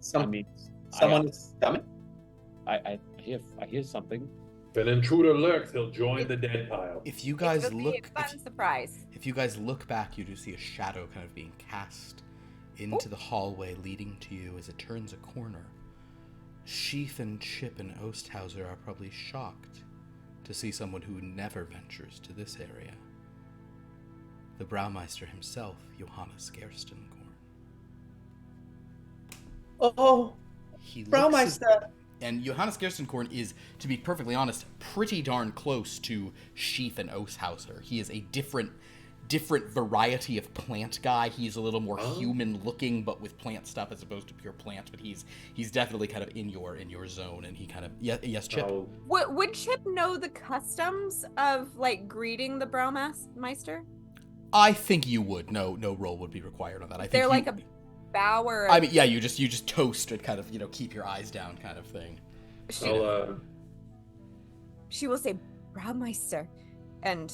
Someone is coming? I hear something. If an intruder lurks, he'll join the dead pile. If you guys it will be a fun surprise. If you guys look back, you do see a shadow kind of being cast into the hallway leading to you as it turns a corner. Sheaf and Chip and Osthauser are probably shocked to see someone who never ventures to this area. The Brewmeister himself, Johannes Gerstenkorn. Oh, Brewmeister. And Johannes Gerstenkorn is, to be perfectly honest, pretty darn close to Sheaf and Osthauser. He is a different variety of plant guy. He's a little more human-looking, but with plant stuff as opposed to pure plant. But he's definitely kind of in your zone, and he kind of yes, Chip. Oh. Would Chip know the customs of greeting the Brewmeister? I think you would. No roll would be required on that. I think they're like a bower. You just toast and kind of keep your eyes down kind of thing. She will say Brewmeister, and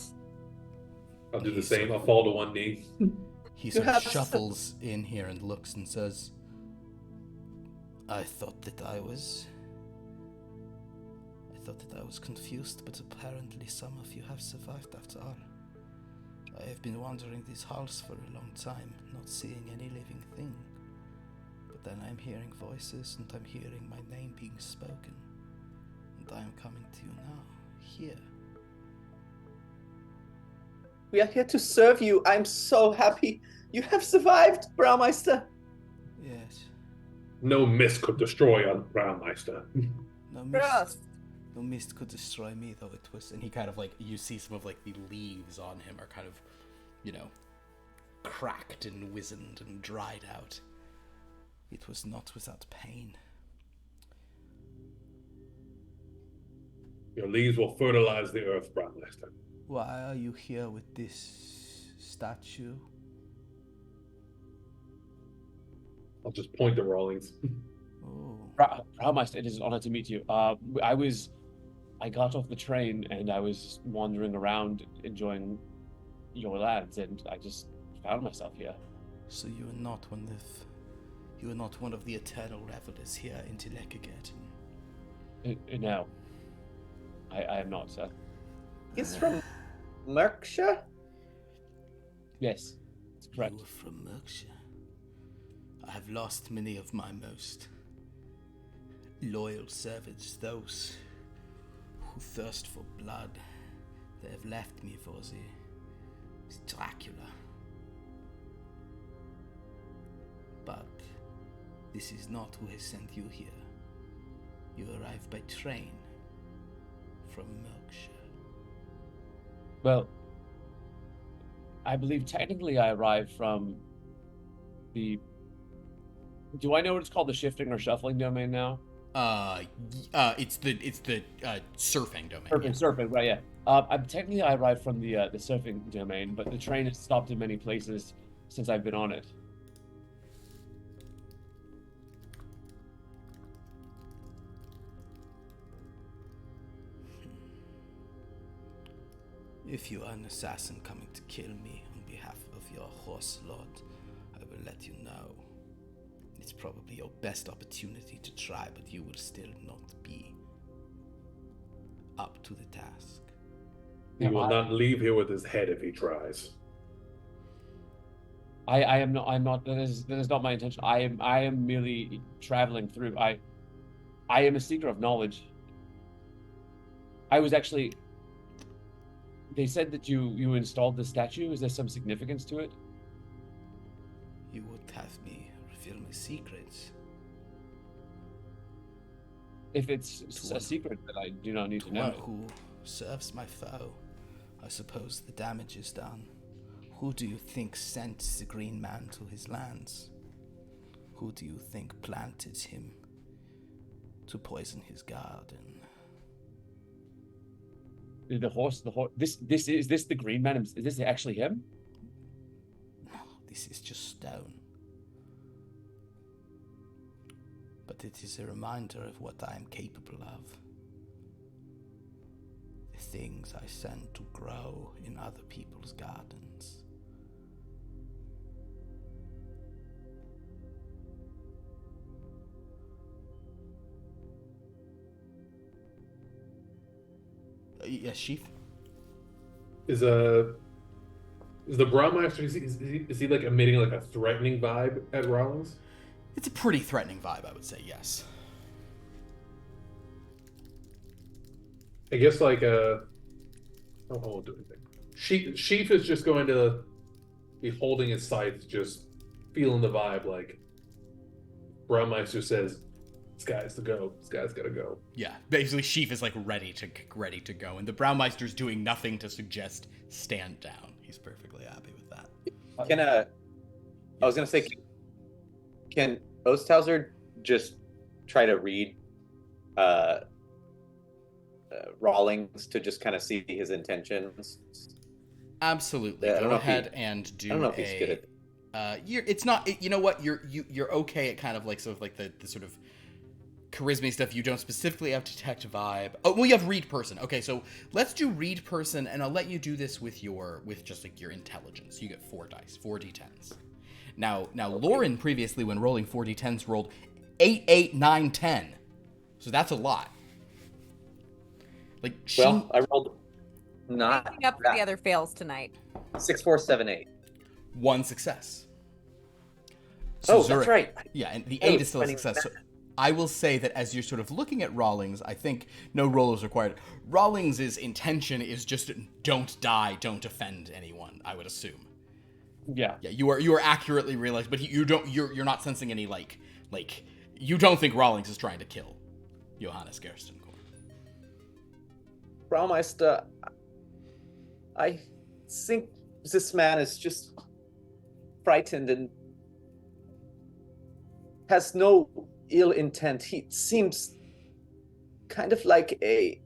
I'll do the same. I'll fall to one knee. He sort of shuffles in here and looks and says, I thought that I was confused, but apparently some of you have survived after all. I have been wandering these halls for a long time, not seeing any living thing. But then I'm hearing voices, and I'm hearing my name being spoken. And I am coming to you now, here. We are here to serve you. I'm so happy you have survived, Brewmeister. Yes. No mist could destroy a Brewmeister. No mist could destroy me, though it was... And he kind of you see some of the leaves on him are kind of, cracked and wizened and dried out. It was not without pain. Your leaves will fertilize the earth, Brandmeister. Why are you here with this statue? I'll just point to Rawlings. Oh. Braumeister, it is an honor to meet you. I got off the train and I was wandering around enjoying your lands, and I just found myself here. So you are not one of the eternal revelers here in Telekigeton. No, I am not, sir. He's from Merkshire? Yes, that's correct. You are from Merkshire. I have lost many of my most loyal servants, those who thirst for blood. They have left me for the Dracula. But this is not who has sent you here. You arrived by train from Merkshire. Well, I believe technically I arrived from the... Do I know what it's called? The shifting or shuffling domain now? It's the surfing domain. Surfing, right? Yeah. Technically I arrived from the surfing domain, but the train has stopped in many places since I've been on it. If you are an assassin coming to kill me on behalf of your horse lord, I will let you know. It's probably your best opportunity to try, but you will still not be up to the task. He will not leave here with his head if he tries. I'm not. That is not my intention. I am merely traveling through. I am a seeker of knowledge. I was actually. They said that you installed the statue. Is there some significance to it? You would have me reveal my secrets. If it's a secret that I do not need to know. One who serves my foe, I suppose the damage is done. Who do you think sent the green man to his lands? Who do you think planted him to poison his garden? The horse. Is this the green man? Is this actually him? No, this is just stone. But it is a reminder of what I am capable of. The things I send to grow in other people's gardens. Yes, Sheaf? Is the Browmeister, is he like emitting like a threatening vibe at Rawlings? It's a pretty threatening vibe, I would say, yes. I guess like I won't do anything. Sheaf is just going to be holding his scythe, just feeling the vibe. Like Browmeister says, "This guy's to go. This guy's gotta go." Yeah, basically, Sheaf is like ready to go, and the Browmeister's doing nothing to suggest stand down. He's perfectly happy with that. I was gonna say, can Osthauser just try to read Rawlings to just kind of see his intentions? Absolutely. Yeah, Go ahead and do. I don't know if he's good at it. It's not. You know what? You're okay at kind of like the sort of charisma stuff. You don't specifically have detect vibe. Oh, well, you have read person. Okay, so let's do read person, and I'll let you do this with just like your intelligence. You get 4 dice, 4 d10s. Now, Okay. Lauren previously, when rolling 4 d10s, rolled 8, 8, 9, 10. So that's a lot. Like Well, I rolled not Making up for the other fails tonight. 6, 4, 7, 8. 1 success. So Oh, Zurich, that's right. Yeah, and the Oh, 8 is still a funny success. So math. I will say that as you're sort of looking at Rawlings, I think no roll is required. Rawlings' intention is just don't die, don't offend anyone, I would assume. Yeah. Yeah, you are accurately realized, but you're not sensing any like you don't think Rawlings is trying to kill Johannes Gerstenkorn. Braumeister, I think this man is just frightened and has no ill intent. He seems kind of like a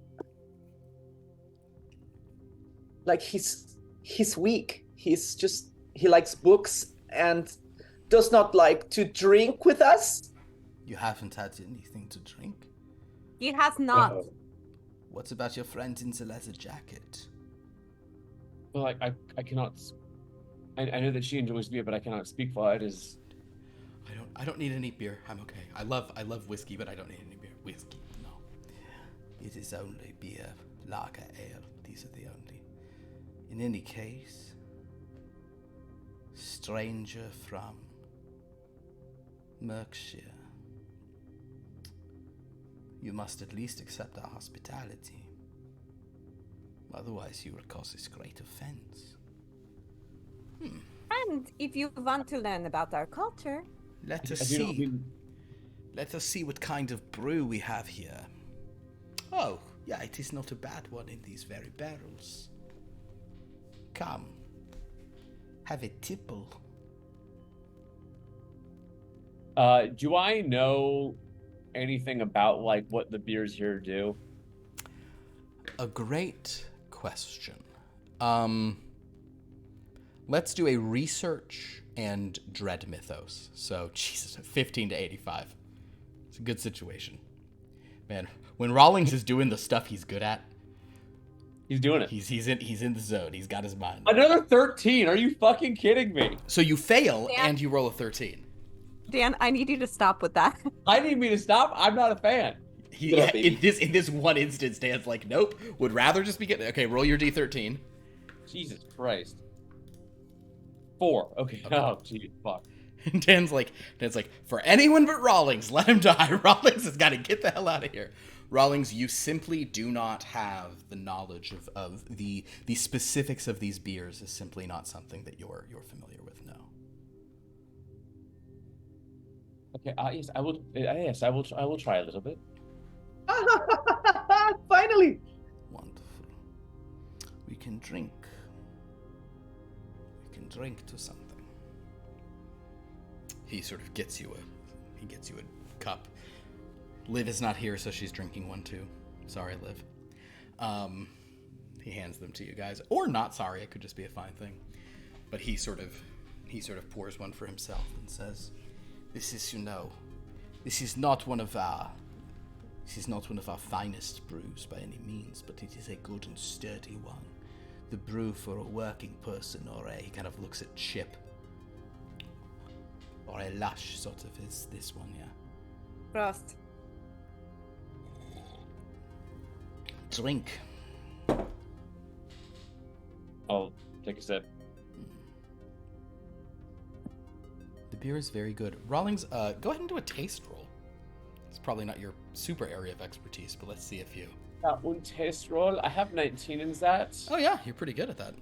like he's weak. He likes books and does not like to drink with us. You haven't had anything to drink? He has not. Uh-oh. What about your friend in the leather jacket? Well, I cannot. I know that she enjoys beer, but I cannot speak for it. Is I don't need any beer. I'm okay. I love whiskey, but I don't need any beer. Whiskey, no. It is only beer, lager, ale. These are the only. In any case, stranger from Merkshire. You must at least accept our hospitality. Otherwise, you will cause us great offense. And if you want to learn about our culture, Let us I do not see. mean- Let us see what kind of brew we have here. Oh, yeah, it is not a bad one in these very barrels. Come, have a tipple. Do I know anything about like what the beers here do? A great question. Let's do a research and dread mythos. So, Jesus, 15 to 85. It's a good situation. Man, when Rawlings is doing the stuff he's good at, He's doing it. he's in the zone. He's got his mind. Another 13. Are you fucking kidding me? So you fail Yeah. and you roll a 13. Dan, I need you to stop with that. I need me to stop. I'm not a fan. He, Get up, baby. in this one instance, Dan's like, nope. Would rather just be getting. Okay, roll your d13. Jesus Christ. 4. Okay. Oh, gee, fuck. And Dan's like, for anyone but Rawlings, let him die. Rawlings has got to get the hell out of here. Rawlings, you simply do not have the knowledge of the specifics of these beers. Is simply not something that you're familiar with. No. Okay. Yes, I will. Yes, I will. I will try a little bit. Finally. Wonderful. We can drink. We can drink to something. He sort of gets you a cup. Liv is not here, so she's drinking one too. Sorry, Liv. He hands them to you guys, or not sorry. It could just be a fine thing. But he sort of pours one for himself and says, "This is, this is not one of our finest brews by any means, but it is a good and sturdy one. The brew for a working person, or he kind of looks at Chip, or a lush sort of is this one, yeah. Prost. Drink." I'll take a sip. The beer is very good. Rawlings, go ahead and do a taste roll. It's probably not your super area of expertise, but let's see if you... One taste roll. I have 19 in that. Oh yeah, you're pretty good at that.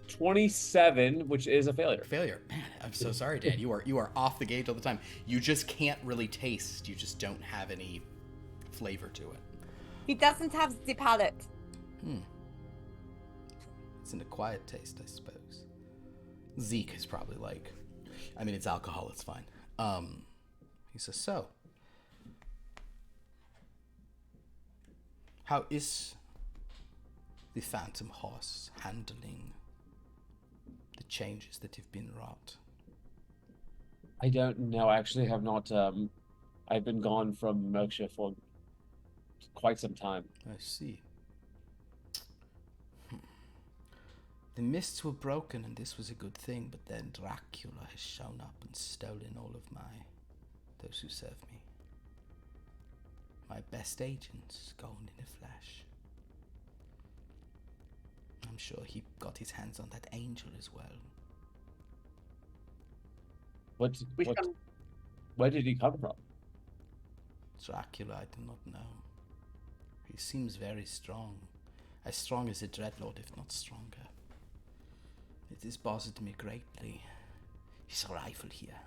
27, which is a failure. Failure. Man, I'm so sorry, Dan. You are off the gauge all the time. You just can't really taste. You just don't have any flavor to it. He doesn't have the palate. It's an acquired taste, I suppose. Zeke is probably like, I mean, it's alcohol, it's fine. He says, so, how is the Phantom Horse handling the changes that have been wrought? I don't know. I actually have not. I've been gone from Moksha for quite some time. I see. The mists were broken and this was a good thing, but then Dracula has shown up and stolen all of those who serve me. My best agents gone in a flash. I'm sure he got his hands on that angel as well. Where did he come from? Dracula, I do not know. He seems very strong. As strong as a dreadlord, if not stronger. It has bothered me greatly. His arrival here.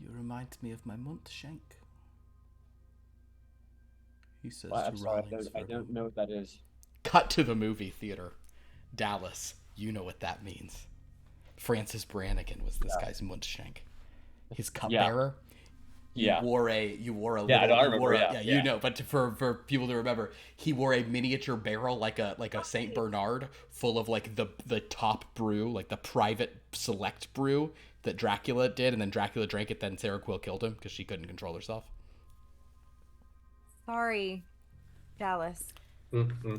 You remind me of my Muntshank. He says Well, I'm to sorry, Rawlings. I don't know what that is. Cut to the movie theater. Dallas. You know what that means. Francis Brannigan was this guy's Muntshank. His cupbearer. Yeah. You wore a Yeah, little, I know, I you remember, wore a- yeah, you yeah. know, but for people to remember, he wore a miniature barrel like a Saint Bernard, full of like the top brew, like the private select brew that Dracula did, and then Dracula drank it. Then Sarah Quill killed him because she couldn't control herself. Sorry, Dallas. Mm-hmm.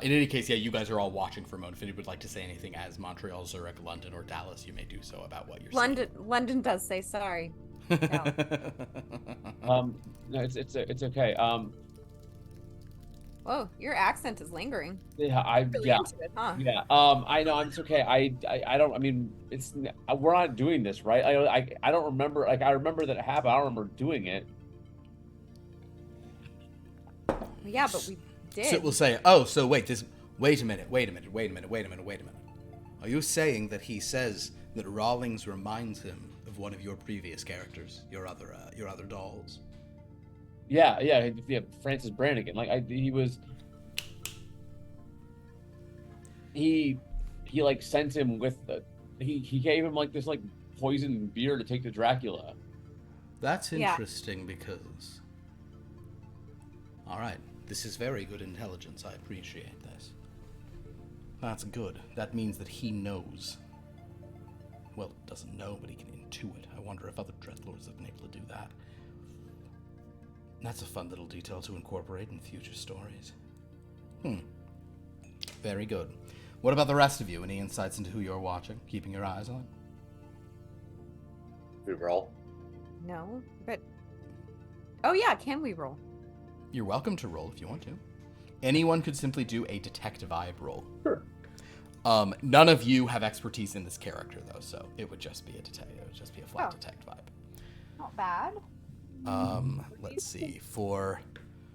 In any case, yeah, you guys are all watching for a moment. If anyone would like to say anything as Montreal, Zurich, London, or Dallas, you may do so about what you're London does say sorry. seeing. No, it's okay. Whoa, your accent is lingering. Yeah, Really yeah. into it, huh? Yeah, I know. It's okay. I don't. I mean, we're not doing this, right? I don't remember. Like, I remember that it happened. I don't remember doing it. Yeah, but we did. So we'll say, so wait a minute. Are you saying that he says that Rawlings reminds him of one of your previous characters, your other dolls? Yeah. Francis Brannigan. Like, he like sent him with he gave him like this like poisoned beer to take to Dracula. That's Yeah. interesting because. All right, this is very good intelligence. I appreciate this. That's good. That means that he knows. Well, doesn't know, but he can intuit. I wonder if other Dreadlords have been able to do that. That's a fun little detail to incorporate in future stories. Very good. What about the rest of you? Any insights into who you're watching? Keeping your eyes on? We roll. No, but oh yeah, can we roll? You're welcome to roll if you want to. Anyone could simply do a detective vibe roll. Sure. None of you have expertise in this character though, so it would just be a flat Oh. detect vibe. Not bad. Let's see. For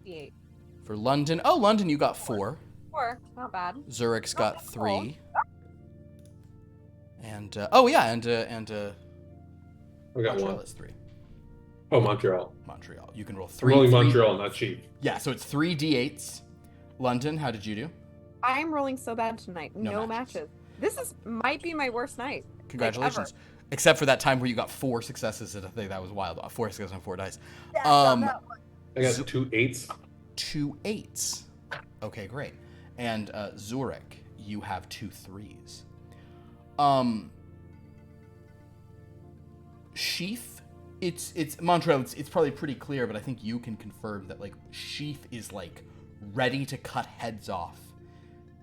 D8. London. Oh, London, you got 4. 4. Not bad. Zurich's got that's 3. And and I got Montreal one. is 3. Oh, Montreal. Montreal. You can roll I'm 3. rolling 3 Montreal, not Sheaf. Yeah, so it's 3 d8s. London, how did you do? I am rolling so bad tonight. No No, matches. matches. Might be my worst night. Congratulations. Like, Except for that time where you got 4 successes, and I think that was wild. 4 successes on 4 dice. ever. I got 2 8s. 2 8s. Okay, great. And Zurich, you have 2 3s. Sheaf, it's Montreal. It's probably pretty clear, but I think you can confirm that like Sheaf is like ready to cut heads off.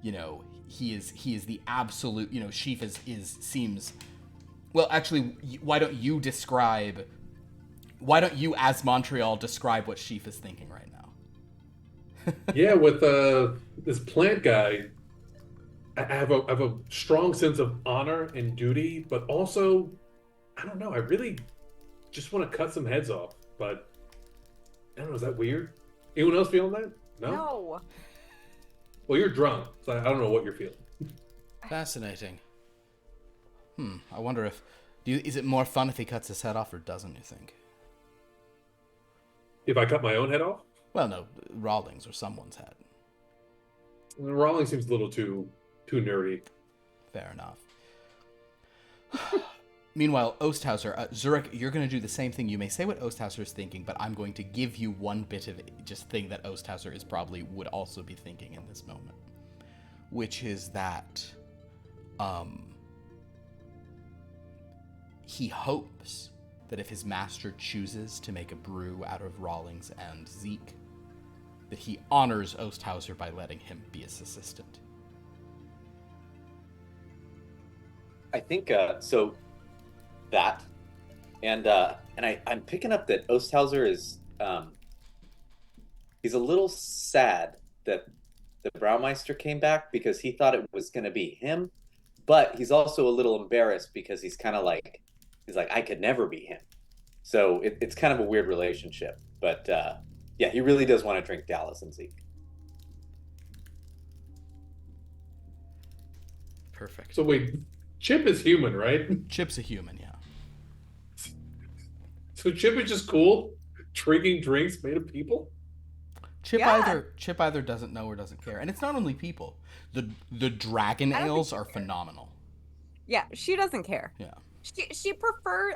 You know, he is the absolute. You know, Sheaf seems. Well, actually, why don't you, as Montreal, describe what Sheaf is thinking right now? Yeah, with this plant guy, I have a strong sense of honor and duty, but also, I don't know, I really just want to cut some heads off. But I don't know, is that weird? Anyone else feeling that? No. Well, you're drunk, so I don't know what you're feeling. Fascinating. I wonder if is it more fun if he cuts his head off or doesn't? You think? If I cut my own head off, Well, no, Rawlings or someone's head. Rawlings seems a little too nerdy. Fair enough. Meanwhile, Osthauser, Zurich, you're going to do the same thing. You may say what Osthauser is thinking, but I'm going to give you one bit of just thing that Osthauser is probably would also be thinking in this moment, which is that he hopes that if his master chooses to make a brew out of Rawlings and Zeke, that he honors Osthauser by letting him be his assistant. I think so. That, and I'm picking up that Osthauser is he's a little sad that the Braumeister came back because he thought it was going to be him, but he's also a little embarrassed because he's kind of like I could never be him. So it's kind of a weird relationship, but yeah, he really does want to drink Dallas and Zeke. Perfect. So wait, Chip is human, right? Chip's a human, yeah. So Chip is just cool drinking drinks made of people? Chip Yeah. either doesn't know or doesn't care. And it's not only people. The dragon I don't ales think are he cares. phenomenal. Yeah, she doesn't care. Yeah. She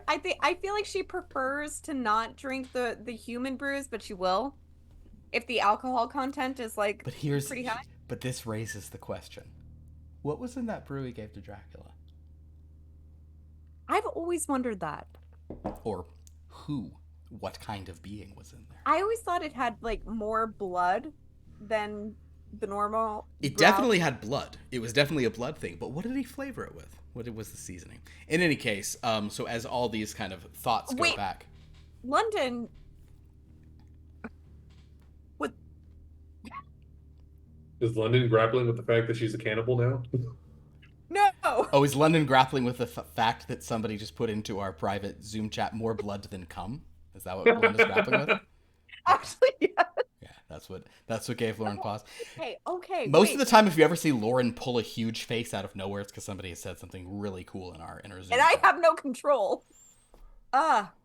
I feel like she prefers to not drink the human brews, but she will if the alcohol content is like But here's pretty high. but this raises the question. What was in that brew he gave to Dracula? I've always wondered that. Or who? What kind of being was in there? I always thought it had like more blood than the normal. It brown. definitely had blood. It was definitely a blood thing. But what did he flavor it with? What was the seasoning? In any case, so as all these kind of thoughts go back, London. What? Is London grappling with the fact that she's a cannibal now? No. oh, is London grappling with the fact that somebody just put into our private Zoom chat more blood than cum? Is that what London's grappling with? Actually, yeah. Yeah, that's what gave Lauren pause. Okay. Most of the time, if you ever see Lauren pull a huge face out of nowhere, it's because somebody has said something really cool in our Zoom and I chat. have no control.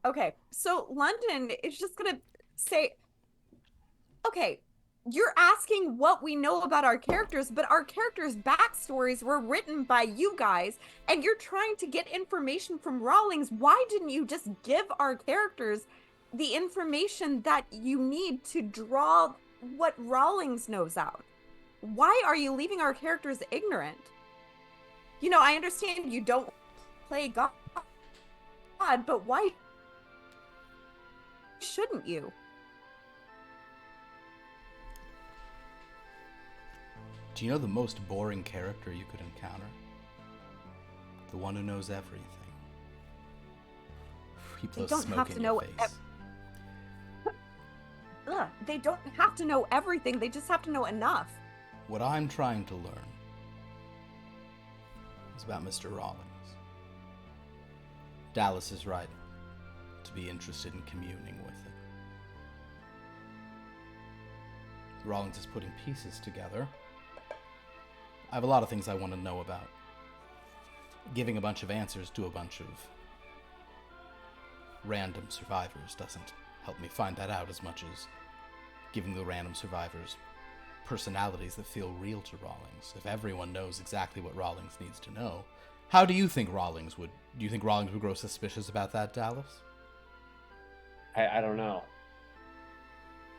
Okay. So London is just gonna say, okay, you're asking what we know about our characters, but our characters' backstories were written by you guys, and you're trying to get information from Rawlings. Why didn't you just give our characters the information that you need to draw what Rawlings knows out? Why are you leaving our characters ignorant? You know, I understand you don't play God, but why shouldn't you? Do you know the most boring character you could encounter? The one who knows everything. He blows smoke in your face. They don't have to know everything. They just have to know enough. What I'm trying to learn is about Mr. Rawlings. Dallas is right to be interested in communing with it. Rawlings is putting pieces together. I have a lot of things I want to know about. Giving a bunch of answers to a bunch of random survivors doesn't help me find that out as much as giving the random survivors personalities that feel real to Rawlings. If everyone knows exactly what Rawlings needs to know, how do you think Rawlings would... Do you think Rawlings would grow suspicious about that, Dallas? I don't know.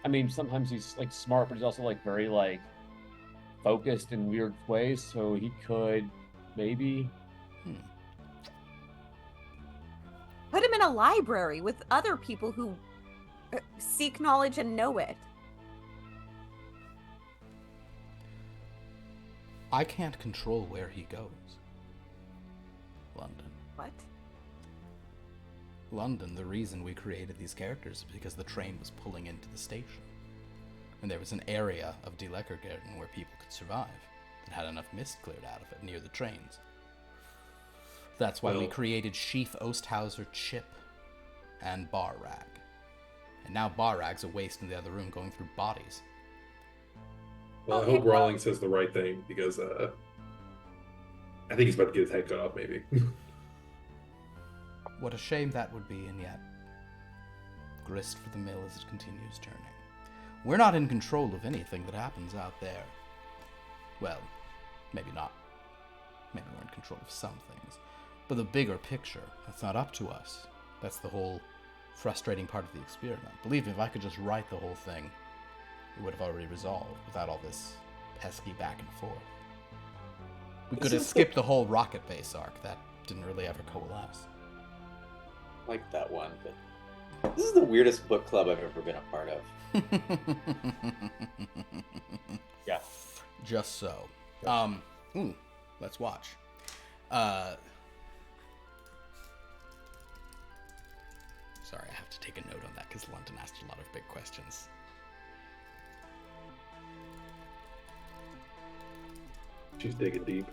I mean, sometimes he's like smart, but he's also like very like focused in weird ways, so he could maybe Put him in a library with other people who seek knowledge and know it. I can't control where he goes. London. What? London, the reason we created these characters is because the train was pulling into the station. And there was an area of Die Leckergarten where people could survive that had enough mist cleared out of it near the trains. That's why we created Sheaf, Osthauser, Chip, and Barrag. And now Barrag's a waste in the other room going through bodies. Well, I hope Rawlings says the right thing, because I think he's about to get his head cut off, maybe. What a shame that would be, and yet grist for the mill as it continues turning. We're not in control of anything that happens out there. Well, maybe not. Maybe we're in control of some things. But the bigger picture, that's not up to us. That's the whole frustrating part of the experiment. Believe me, if I could just write the whole thing, it would have already resolved without all this pesky back and forth. We could have skipped the whole rocket base arc. That didn't really ever coalesce. Like that one, but this is the weirdest book club I've ever been a part of. yeah. Just so. Let's watch. Sorry, I have to take a note on that because London asked a lot of big questions. She's digging deep.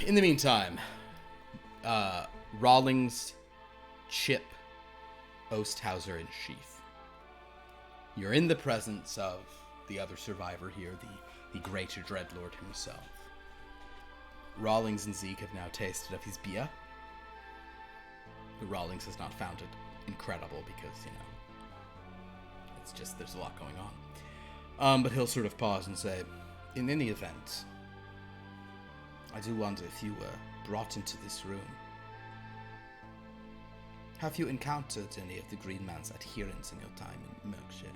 In the meantime, Rawlings, Chip, Osthauser, and Sheaf. You're in the presence of the other survivor here, the greater Dreadlord himself. Rawlings and Zeke have now tasted of his beer. Rawlings has not found it incredible because, it's just, there's a lot going But he'll sort of pause and say, in any event, I do wonder if you were brought into this room. Have you encountered any of the Green Man's adherents in your time in Merkshire?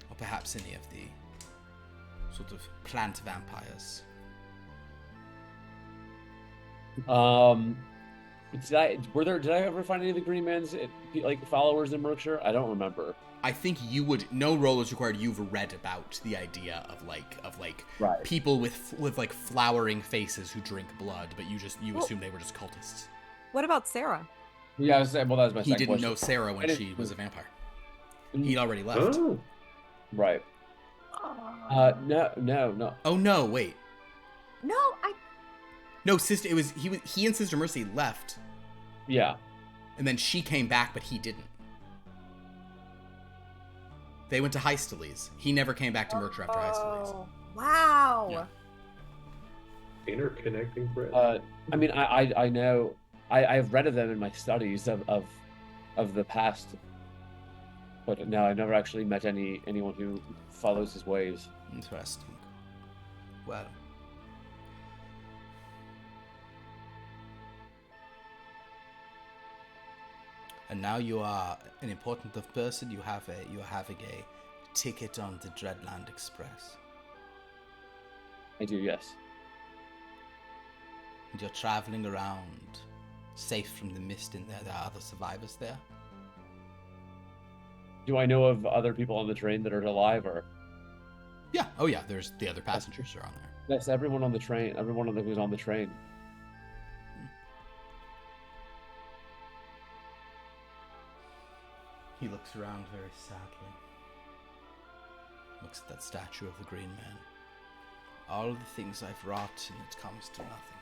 Or perhaps any of the sort of plant vampires? Did I ever find any of the Green Man's like followers in Berkshire? I don't remember. I think you would. No role is required. You've read about the idea of Right. people with like flowering faces who drink blood, but you assume they were just cultists. What about Sarah? Yeah, I was saying, well, that was my He second didn't question. know Sarah when she was a vampire. He'd already left. Oh. Right. No. Oh no! Wait. No, No, sister. It was he and Sister Mercy left, Yeah. and then she came back, but he didn't. They went to Heistales. He never came back to Merkshire after Heistales. Oh, wow. Yeah. Interconnecting thread. I mean, I know. I've read of them in my studies of the past, but no, I've never actually met anyone who follows his ways. Interesting. Well. And now you are an important enough person. You're having a ticket on the Dreadland Express. I do, yes. And you're traveling around, safe from the mist in there. There are other survivors there. Do I know of other people on the train that are alive, or? Yeah. Oh yeah. There's the other passengers are on there. Yes, everyone on the train. Everyone who's on the train. He looks around very sadly. Looks at that statue of the Green Man. All the things I've wrought, and it comes to nothing.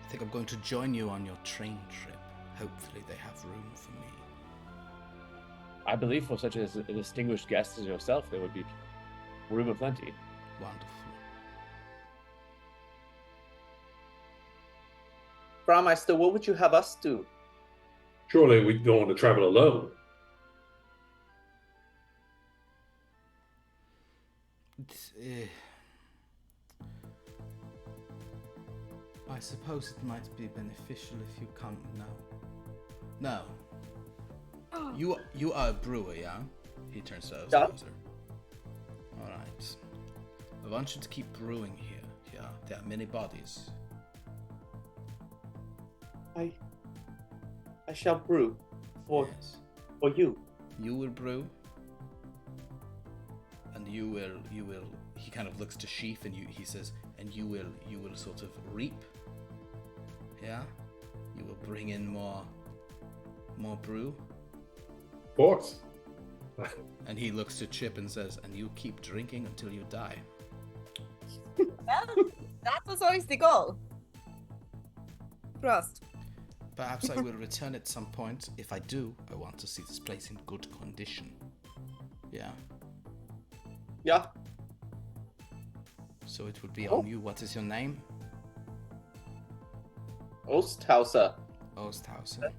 I think I'm going to join you on your train trip. Hopefully they have room for me. I believe for such a distinguished guest as yourself, there would be room aplenty. Wonderful. Browmeister, what would you have us do? Surely we don't want to travel alone. I suppose it might be beneficial if you come. No. You are a brewer, yeah? He turns to Yeah. Oster. Alright. I want you to keep brewing here. Yeah, there are many bodies. I shall brew for Yes. you. You will brew. And you will he kind of looks to Sheaf and he says, and you will sort of reap. Yeah? You will bring in more brew. Of course. And he looks to Chip and says, and you keep drinking until you die. Well, that was always the goal. Trust. Perhaps I will return at some point. If I do, I want to see this place in good condition. Yeah. Yeah. So it would be on you. What is your name? Osthauser. Osthausen.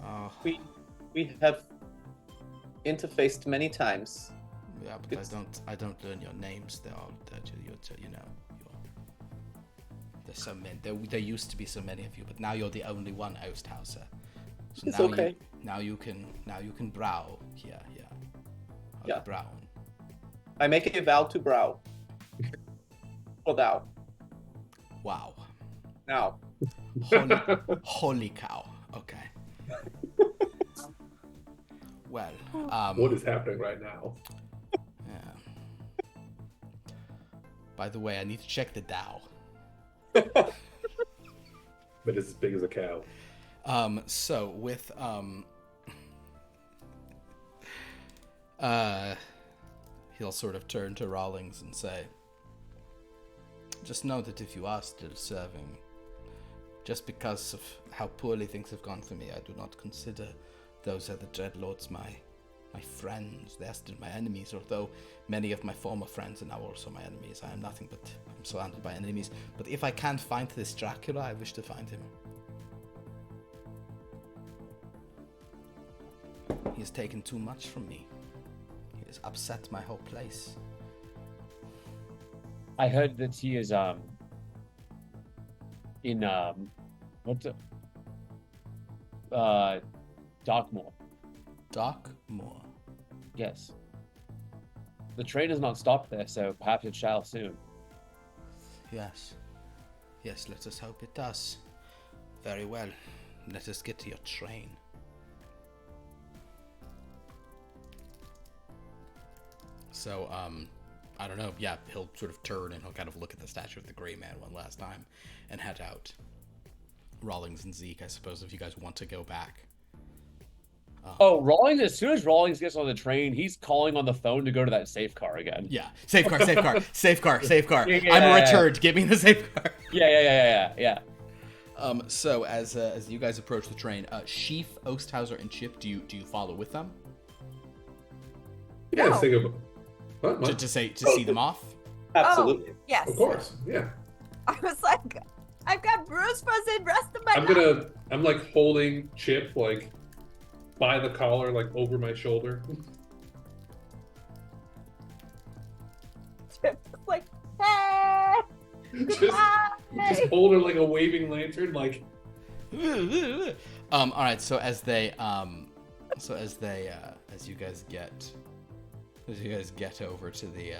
Oh, We have interfaced many times. yeah, but I don't learn your names. They're all there's so many. There used to be so many of you, but now you're the only one Osthauser. So It's now okay. you can brow here. Yeah. Yeah. Brown. I make a vow to brow. For thou. Wow. Now. Holy cow. Okay. Well, What is happening right now? yeah. By the way, I need to check the Dow. But it's as big as a cow. So with he'll sort of turn to Rawlings and say, just know that if you are still serving, just because of how poorly things have gone for me, I do not consider those other dreadlords my friends. They are still my enemies, although many of my former friends are now also my enemies. I am nothing but I'm surrounded by enemies. But if I can't find this Dracula, I wish to find him. He has taken too much from me. He has upset my whole place. I heard that he is in what the Darkmoor. Darkmoor. Yes. The train has not stopped there, so perhaps it shall soon. Yes. Yes, let us hope it does. Very well. Let us get to your train. So, I don't know. Yeah, he'll sort of turn and he'll kind of look at the statue of the Gray Man one last time and head out. Rawlings and Zeke, I suppose, if you guys want to go back. Oh, Rawlings, as soon as Rawlings gets on the train, he's calling on the phone to go to that safe car again. Yeah. Safe car, safe car, safe car, safe car. Yeah, I'm returned. Give me the safe car. Yeah. So as you guys approach the train, Sheaf, Osthauser, and Chip, do you follow with them? Yeah, let's think of what? To see them off? Absolutely. Oh, yes. Of course, yeah. I was like, I've got Bruce for the rest of my life. I'm like holding Chip like by the collar, like over my shoulder. Chip's like, hey, just hold her like a waving lantern, like. All right. So as you guys get over to the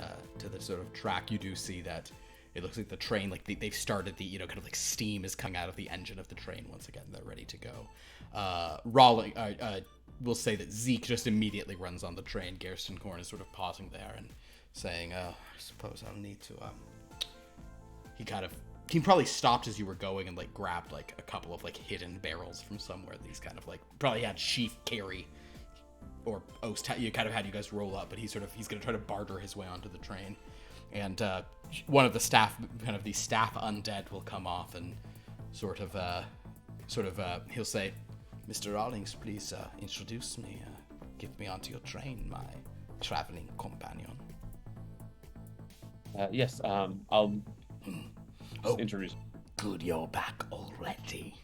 sort of track, you do see that it looks like the train, like they've started the, kind of like steam is coming out of the engine of the train once again. They're ready to go. We'll say that Zeke just immediately runs on the train. Gerstenkorn is sort of pausing there and saying, I suppose I'll need to, he probably stopped as you were going and like grabbed like a couple of like hidden barrels from somewhere. These kind of like probably had Sheaf carry or you kind of had you guys roll up, but he's going to try to barter his way onto the train. And one of the staff, kind of the staff undead, will come off and he'll say, Mr. Rawlings, please introduce me, get me onto your train, my traveling companion. Yes, I'll introduce. Good, you're back already.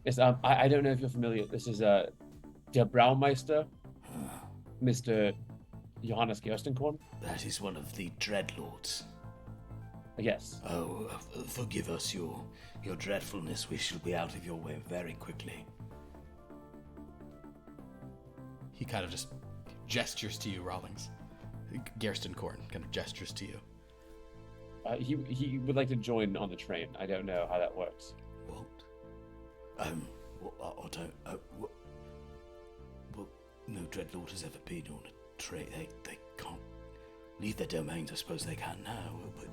Yes, I don't know if you're familiar. This is Der Braumeister, Mr. Johannes Gerstenkorn. That is one of the Dreadlords. Yes. Oh, forgive us your dreadfulness. We shall be out of your way very quickly. He kind of just gestures to you, Rawlings. Gerstenkorn kind of gestures to you. He would like to join on the train. I don't know how that works. What? No Dreadlord has ever been on a train. They can't leave their domains. I suppose they can now, but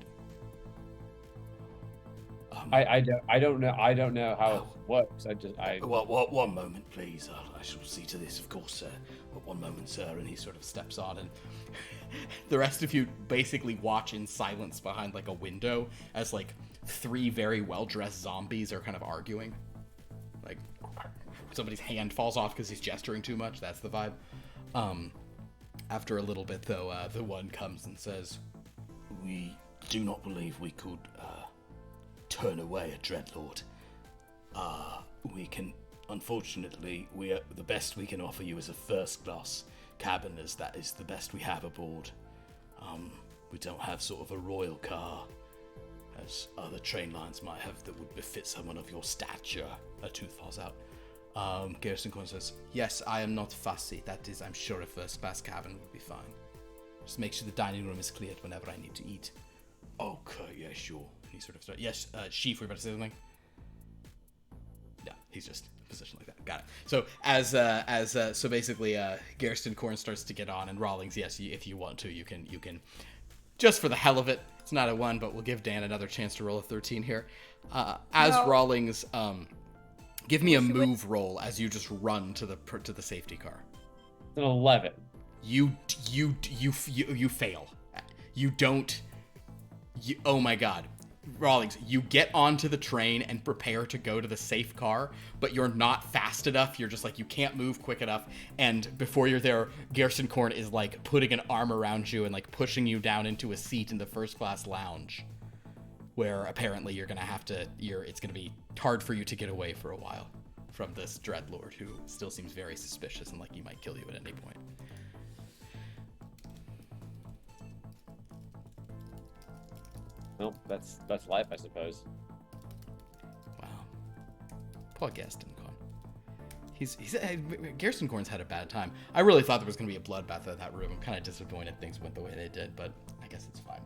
I don't know how it works. One moment, please. I shall see to this, of course, sir. But one moment, sir. And he sort of steps on, and the rest of you basically watch in silence behind like a window as like three very well-dressed zombies are kind of arguing. Like somebody's hand falls off because he's gesturing too much. That's the vibe. After a little bit, though, the one comes and says, "We do not believe we could turn away a Dreadlord. We can, unfortunately, the best we can offer you is a first-class cabin, as that is the best we have aboard. We don't have sort of a royal car, as other train lines might have, that would befit someone of your stature." A tooth falls out. Gerstenkorn says, "Yes, I am not fussy. That is, I'm sure a first-class cabin would be fine. Just make sure the dining room is cleared whenever I need to eat." "Okay, yeah, sure." He sort of starts. Yes, Sheaf, we're about to say something. Yeah, he's just positioned like that. Got it. So so basically, Gerstenkorn starts to get on, and Rawlings, yes, if you want to, you can, just for the hell of it. It's not a 1, but we'll give Dan another chance to roll a 13 here. Rawlings, give me a move roll as you just run to the safety car. It's an 11. You fail. You don't. Oh my god. Rawlings, you get onto the train and prepare to go to the safe car, but you're not fast enough. You're just like, you can't move quick enough. And before you're there, Gerstenkorn is like putting an arm around you and like pushing you down into a seat in the first class lounge, where apparently you're gonna have to. It's gonna be hard for you to get away for a while. from this dreadlord who still seems very suspicious and like he might kill you at any point. Well, that's life, I suppose. Wow. Poor Gerstenkorn. He's Gerstenkorn's had a bad time. I really thought there was going to be a bloodbath in that room. I'm kind of disappointed things went the way they did, but I guess it's fine.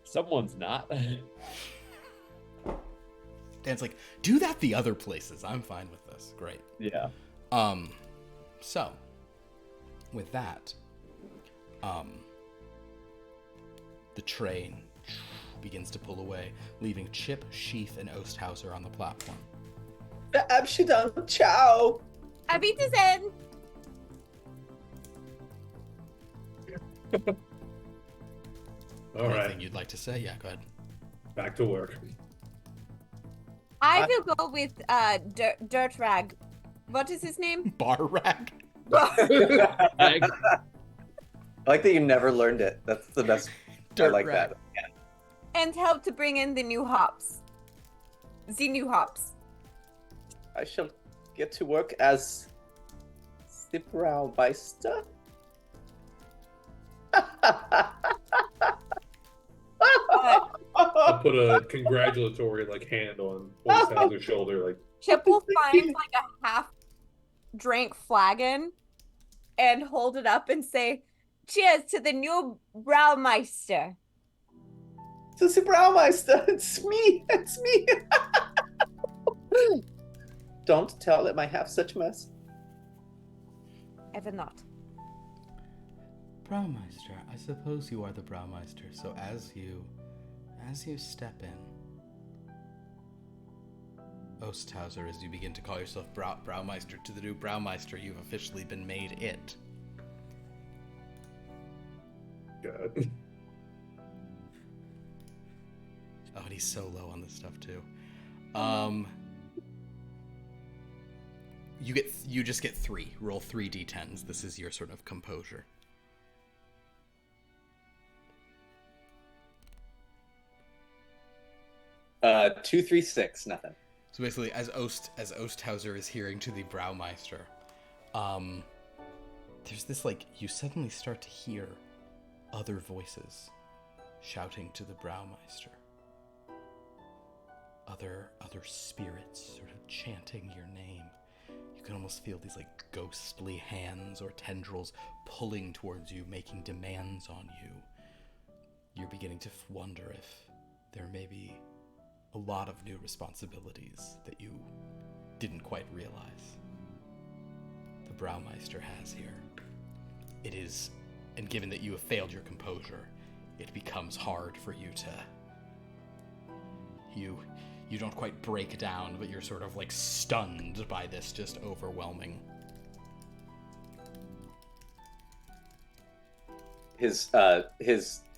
Someone's not. Dan's like, do that the other places. I'm fine with this. Great. Yeah. So, with that, the train begins to pull away, leaving Chip, Sheaf, and Osthauser on the platform. Abshidan, ciao! Auf Wiedersehen! All right, Anything you'd like to say? Yeah, go ahead. back to work. I will go with Dirt Rag. What is his name? Bar rag? I like that you never learned it. That's the best. Dirt I like rag. that. And help to bring in the new hops. The new hops. I shall get to work as Sibrauweister. I'll put a congratulatory hand on Oldhauser's shoulder, like Chip will find like a half-drank flagon and hold it up and say, "Cheers to the new Braumeister." To Sibrauweister, it's me. It's me. Don't tell him I have such mess. Ever not. Braumeister, I suppose you are the Braumeister, so as you step in, Osthauser, as you begin to call yourself Braumeister to the new Braumeister, you've officially been made it. God. Oh, and he's so low on this stuff too. You just get 3. Roll 3 d10s. This is your sort of composure. Uh, 2, 3, 6, nothing. So basically, as Osthauser is hearing to the Braumeister, there's this you suddenly start to hear other voices shouting to the Braumeister. Other spirits sort of chanting your name. You can almost feel these ghostly hands or tendrils pulling towards you, making demands on you. You're beginning to wonder if there may be a lot of new responsibilities that you didn't quite realize the Braumeister has here. It is, and given that you have failed your composure, it becomes hard for you to... You don't quite break down, but you're sort of stunned by this just overwhelming. His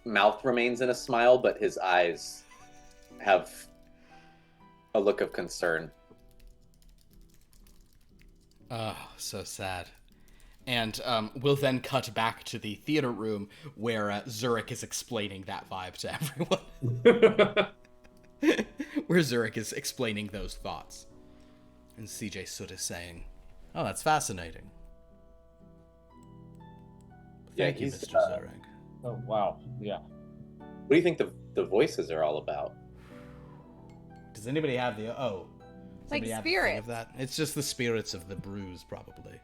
mouth remains in a smile, but his eyes have a look of concern. Oh, so sad. And we'll then cut back to the theater room where Zurich is explaining that vibe to everyone. Where Zurich is explaining those thoughts. And CJ Soot is saying, "Oh, that's fascinating. Thank you, he's, Mr. Zurich." Oh, wow. Yeah. What do you think the voices are all about? Does anybody have the... Oh. Like somebody have the thing spirits. of that? It's just the spirits of the brews, probably.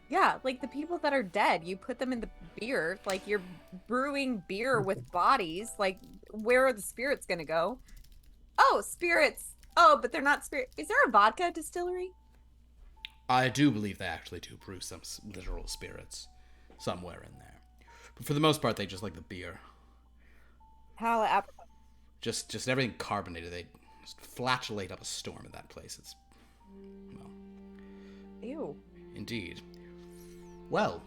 Yeah, like the people that are dead, you put them in the beer. Like you're brewing beer with bodies. Like, where are the spirits gonna go? Oh, spirits. Oh, but they're not spirit. Is there a vodka distillery? I do believe they actually do brew some literal spirits somewhere in there. But for the most part, they just like the beer. How apropos. Just everything carbonated. They just flatulate up a storm in that place. It's... well, Ew. indeed. Well,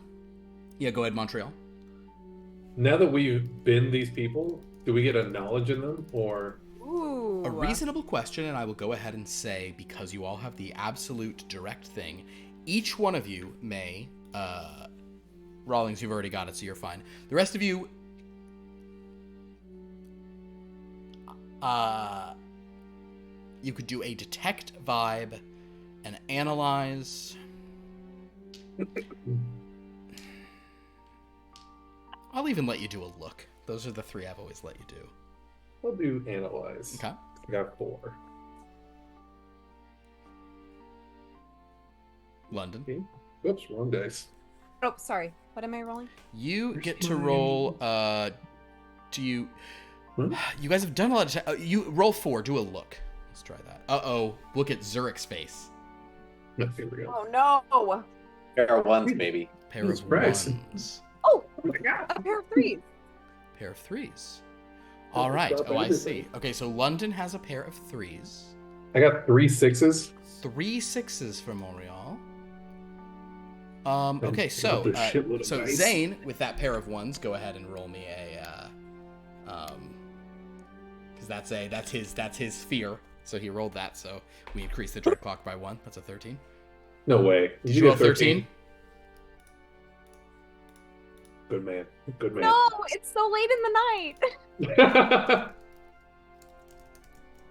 yeah, go ahead, Montreal. Now that we've been these people, do we get a knowledge in them, or... Ooh. A reasonable question, and I will go ahead and say, because you all have the absolute direct thing, each one of you may... Rawlings, you've already got it, so you're fine. The rest of you... you could do a detect vibe and analyze. I'll even let you do a look. Those are the 3 I've always let you do. I'll do analyze. Okay. I got 4. London. Okay. Oops, wrong dice. Oh, sorry. What am I rolling? You Where's get to my- roll. Do you? Hmm? You guys have done a lot of. You roll 4. Do a look. Let's try that. Look at Zurich's face. No, here we go. Oh no! Pair of ones, maybe. Pair Jesus of Christ. ones. Oh, Oh my god. a pair of 3s. Pair of 3s. All right. Stop Oh, I everything. see. Okay, so London has a pair of 3s. I got 3 6s. 3 6s for Montreal. Okay, I so got this shitload of so dice. Zane with that pair of 1s, go ahead and roll me a because that's his fear. So he rolled that. So we increase the dread clock by 1. That's a 13. No way. Did you get roll 13? Good man. Good man. No, it's so late in the night.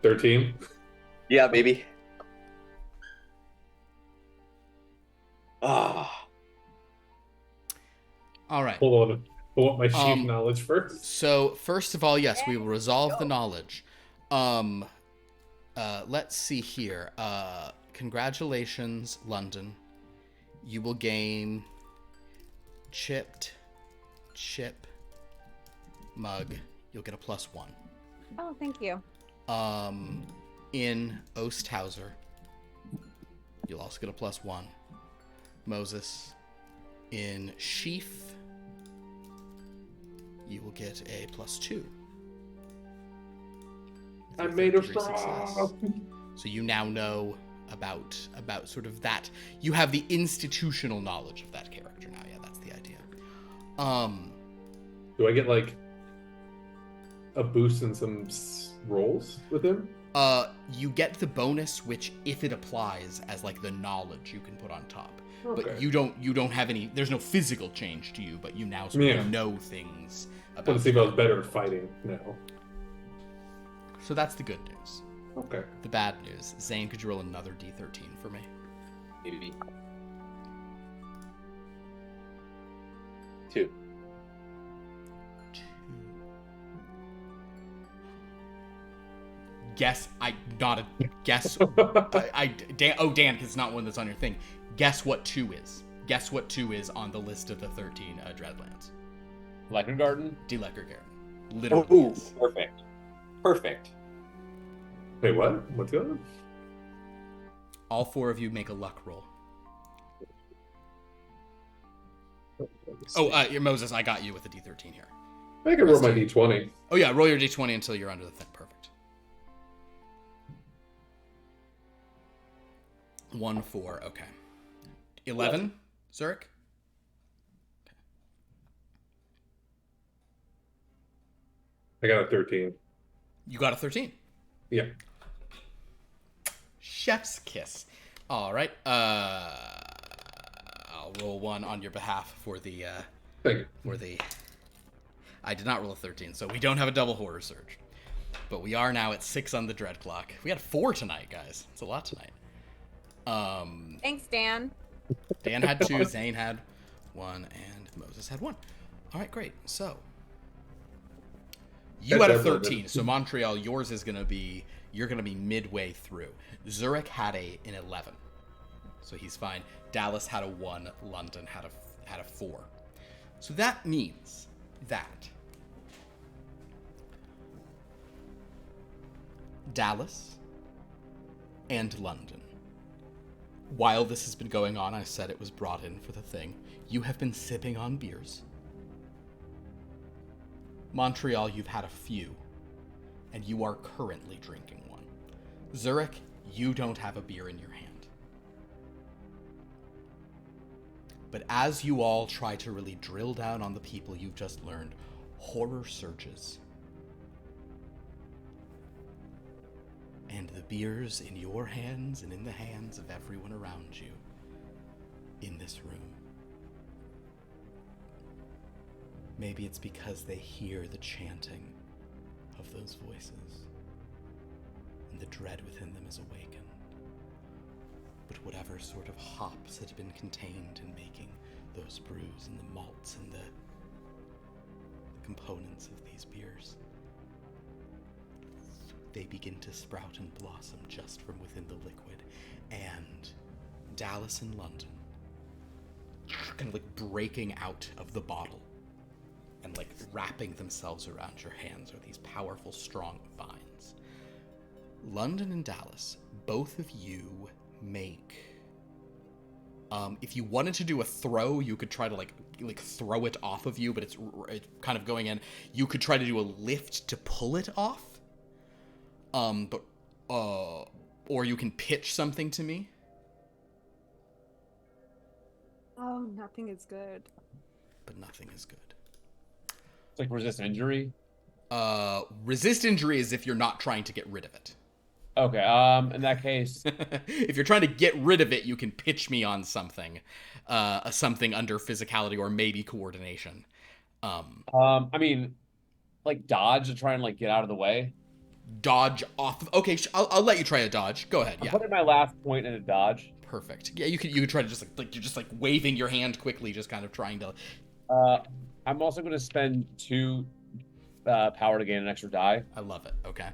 13. Yeah, maybe. Ah. All right. Hold on. I want my sheaf Um, knowledge first. So first of all, yes, we will resolve the knowledge. Let's see here. Congratulations, London. You will gain chip mug. You'll get a +1. Oh, thank you. In Osthauser, you'll also get a +1. Moses, in Sheaf, you will get a +2. I made a Degree success. straw. So you now know about sort of that. You have the institutional knowledge of that character now. Yeah, that's the idea. Do I get like a boost in some rolls with him? You get the bonus, which if it applies as like the knowledge you can put on top. Okay. But you don't have any. There's no physical change to you, but you now sort Yeah. of know things I want about. to see if I was better at fighting now. So that's the good news. Okay. The bad news, Zane, could you roll another D13 for me? Maybe. 2. Guess Dan, because it's not one that's on your thing. Guess what 2 is. Guess what 2 is on the list of the 13 Dreadlands. Lecker Garden. Delecker Garden. Literally. Oh, is. perfect. Perfect. Wait, what? What's going on? All 4 of you make a luck roll. Oh, Moses, I got you with a D13 here. I can roll my d20. Oh yeah, roll your D20 until you're under the thing. Perfect. 1, 4. Okay. 11. Zurich. I got a 13. You got a 13. Yeah. Chef's kiss. All right. I'll roll 1 on your behalf for the Thank you. I did not roll a 13, so we don't have a double horror surge. But we are now at 6 on the dread clock. We had 4 tonight, guys. It's a lot tonight. Thanks, Dan. Dan had 2, Zane had 1, and Moses had 1. All right, great. So you had a 13. So Montreal, yours is gonna be you're gonna be midway through. Zurich had an 11, so he's fine. Dallas had a 1. London had a 4. So that means that Dallas and London, while this has been going on, I said it was brought in for the thing. You have been sipping on beers. Montreal, you've had a few, and you are currently drinking one. Zurich, you don't have a beer in your hand. But as you all try to really drill down on the people you've just learned, horror surges. And the beers in your hands and in the hands of everyone around you in this room. Maybe it's because they hear the chanting of those voices, and the dread within them is awakened. But whatever sort of hops had been contained in making those brews and the malts and the components of these beers. They begin to sprout and blossom just from within the liquid. And Dallas and London, kind of like breaking out of the bottle and like wrapping themselves around your hands are these powerful, strong vines. London and Dallas, both of you make... if you wanted to do a throw, you could try to like throw it off of you, but it's kind of going in. You could try to do a lift to pull it off. Or you can pitch something to me. Oh, nothing is good. But nothing is good. It's like resist injury. Resist injury is if you're not trying to get rid of it. Okay, in that case... If you're trying to get rid of it, you can pitch me on something. Something under physicality or maybe coordination. I mean, like dodge to try and like get out of the way. Dodge off. Okay, I'll let you try a dodge. Go ahead. I'm Yeah. putting my last point in a dodge. Perfect. Yeah, you could try to just like you're just like waving your hand quickly, just kind of trying to. I'm also going to spend 2 power to gain an extra die. I love it. Okay.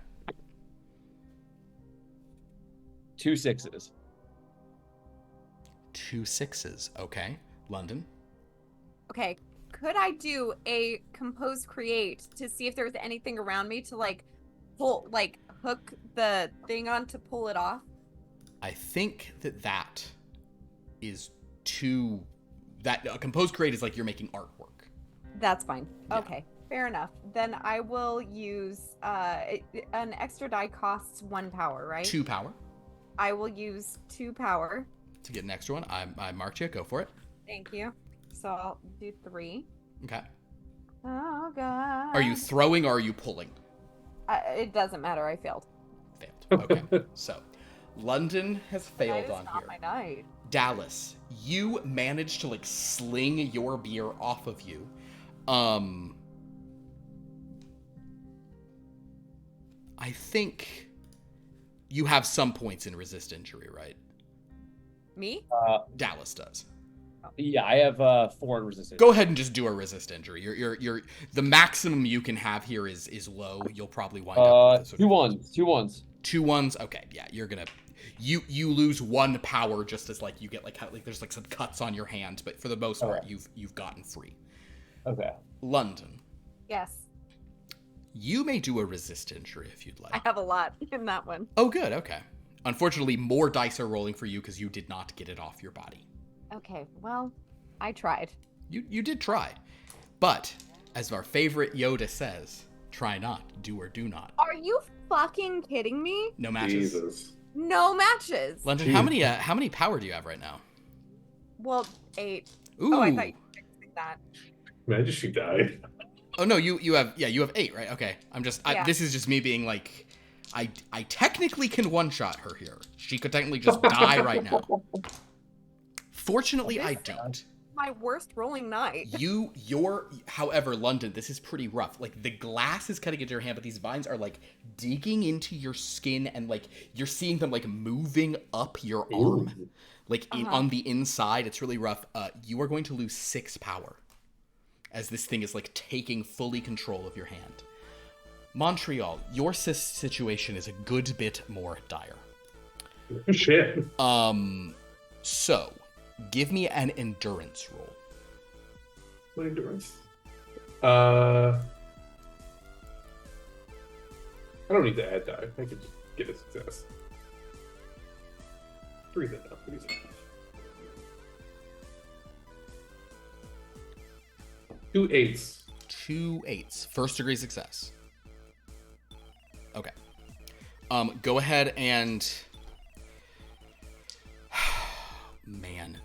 2 6s. 2 6s. Okay. London. Okay, could I do a compose create to see if there's anything around me to like pull, like hook the thing on to pull it off? I think that is too. That compose create is like you're making artwork. That's fine. Yeah. Okay, fair enough. Then I will use an extra die costs 1 power, right? 2 power. I will use 2 power. To get an extra one, I marked you. Go for it. Thank you. So I'll do 3. Okay. Oh god. Are you throwing or are you pulling? It doesn't matter. I failed. Failed. Okay. So, London has failed Tonight is on not here. my night. Dallas, you managed to like sling your beer off of you. I think you have some points in resist injury, right? Me? Dallas does. Yeah, I have 4 in resistance. Go ahead and just do a resist injury. You're the maximum you can have here is low. You'll probably wind up with 2 1s. 2 1s. 2 1s. Okay, yeah, you're gonna you lose 1 power just as like you get like there's like some cuts on your hand, but for the most part you've gotten free. Okay. London, Yes. you may do a resist injury if you'd like. I have a lot in that one. Oh, good. Okay. Unfortunately, more dice are rolling for you because you did not get it off your body. Okay, well, I tried. You did try, but as our favorite Yoda says, try not, do or do not. Are you fucking kidding me? No matches. Jesus. No matches. London, how many power do you have right now? Well, 8. Ooh. Oh, I thought you were fixing that. Imagine she died. Oh no, you have 8, right? Okay. Yeah. This is just me being like, I technically can one-shot her here. She could technically just die right now. Fortunately, I don't. My worst rolling night. However, London, this is pretty rough. Like, the glass is cutting into your hand, but these vines are, like, digging into your skin, and, like, you're seeing them, like, moving up your arm. Like, on the inside. It's really rough. You are going to lose 6 power as this thing is, like, taking fully control of your hand. Montreal, your situation is a good bit more dire. Shit. So, give me an endurance roll. My endurance. I don't need to add die. I can just get a success. 3's enough. 3's enough. 2 8s. 2 8s. First degree success. Okay. Go ahead and... Man.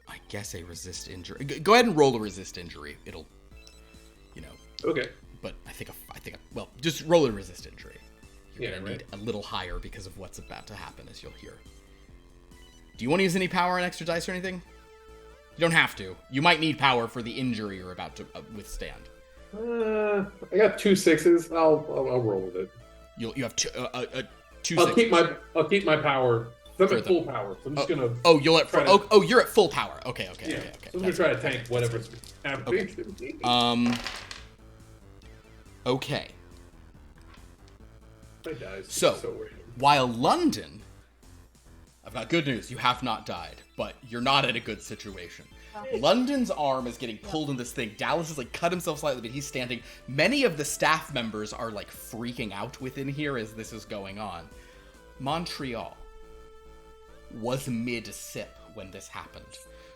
I guess a resist injury. Go ahead and roll a resist injury. It'll, Okay. But I think, well, just roll a resist injury. You're Yeah, gonna right. need a little higher because of what's about to happen, as you'll hear. Do you want to use any power on extra dice or anything? You don't have to. You might need power for the injury you're about to withstand. I got 2 6s. I'll roll with it. You have two I'll sixes. keep my power I'm For at the- full power, so I'm just gonna. Oh, you're at try full, to- oh, you're at full power. Okay. Yeah. Okay. So I'm gonna try to tank whatever's happening to me. Okay. My dice So, so random. while London, I've got good news. You have not died, but you're not in a good situation. London's arm is getting pulled in this thing. Dallas has like cut himself slightly, but he's standing. Many of the staff members are like freaking out within here as this is going on. Montreal was mid-sip when this happened.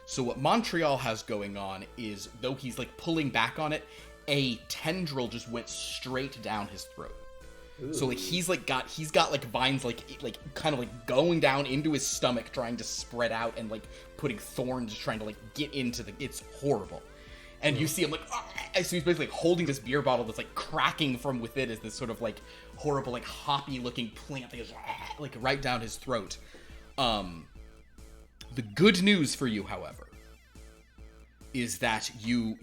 So what Montreal has going on is, though he's like pulling back on it, a tendril just went straight down his throat. So like he's got like vines like kind of like going down into his stomach, trying to spread out and like putting thorns, trying to like get into the. It's horrible, and you see him like so he's basically like, holding this beer bottle that's like cracking from within as this sort of like horrible like hoppy looking plant that goes like right down his throat. The good news for you, however, is that you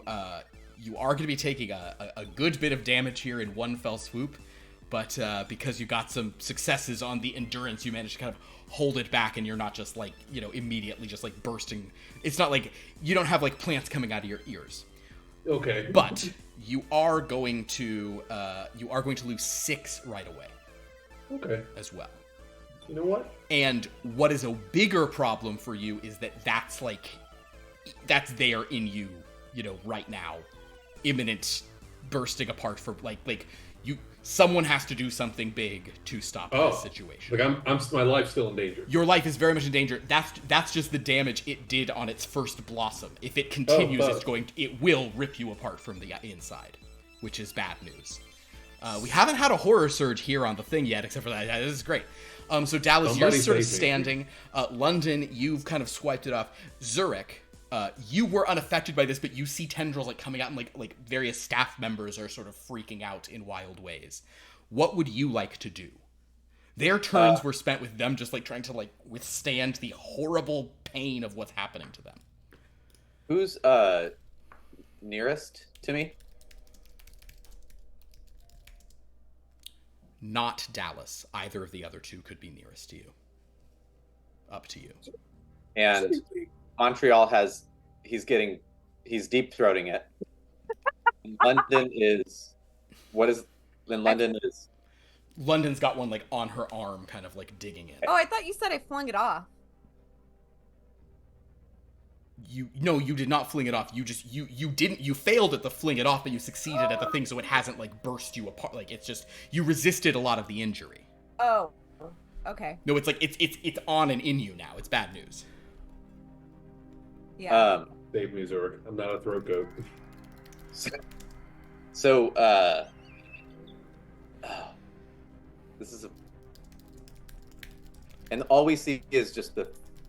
are going to be taking a good bit of damage here in one fell swoop. But because you got some successes on the endurance, you managed to kind of hold it back, and you're not just like, immediately just like bursting. It's not like you don't have like plants coming out of your ears. Okay. But you are going to lose 6 right away. Okay. As well. You know what? And what is a bigger problem for you is that's there in you, right now, imminent bursting apart for like you. Someone has to do something big to stop this situation. Like my life's still in danger. Your life is very much in danger. That's just the damage it did on its first blossom. If it continues, it will rip you apart from the inside, which is bad news. We haven't had a horror surge here on the thing yet, except for that. This is great. So Dallas, you're sort of standing. London, you've kind of swiped it off. Zurich, you were unaffected by this, but you see tendrils like coming out, and like various staff members are sort of freaking out in wild ways. What would you like to do? Their turns were spent with them just like trying to like withstand the horrible pain of what's happening to them. Who's nearest to me? Not Dallas. Either of the other two could be nearest to you. Up to you. And Montreal he's deep throating it. London is London's got one like on her arm, kind of like digging it. Oh, I thought you said I flung it off. You did not fling it off. You failed at the fling it off, but you succeeded at the thing, so it hasn't like burst you apart. Like it's just you resisted a lot of the injury. Oh, okay. No, it's like it's on and in you now. It's bad news. Yeah. Save me, Zurich. I'm not a throat goat. So this is and all we see is just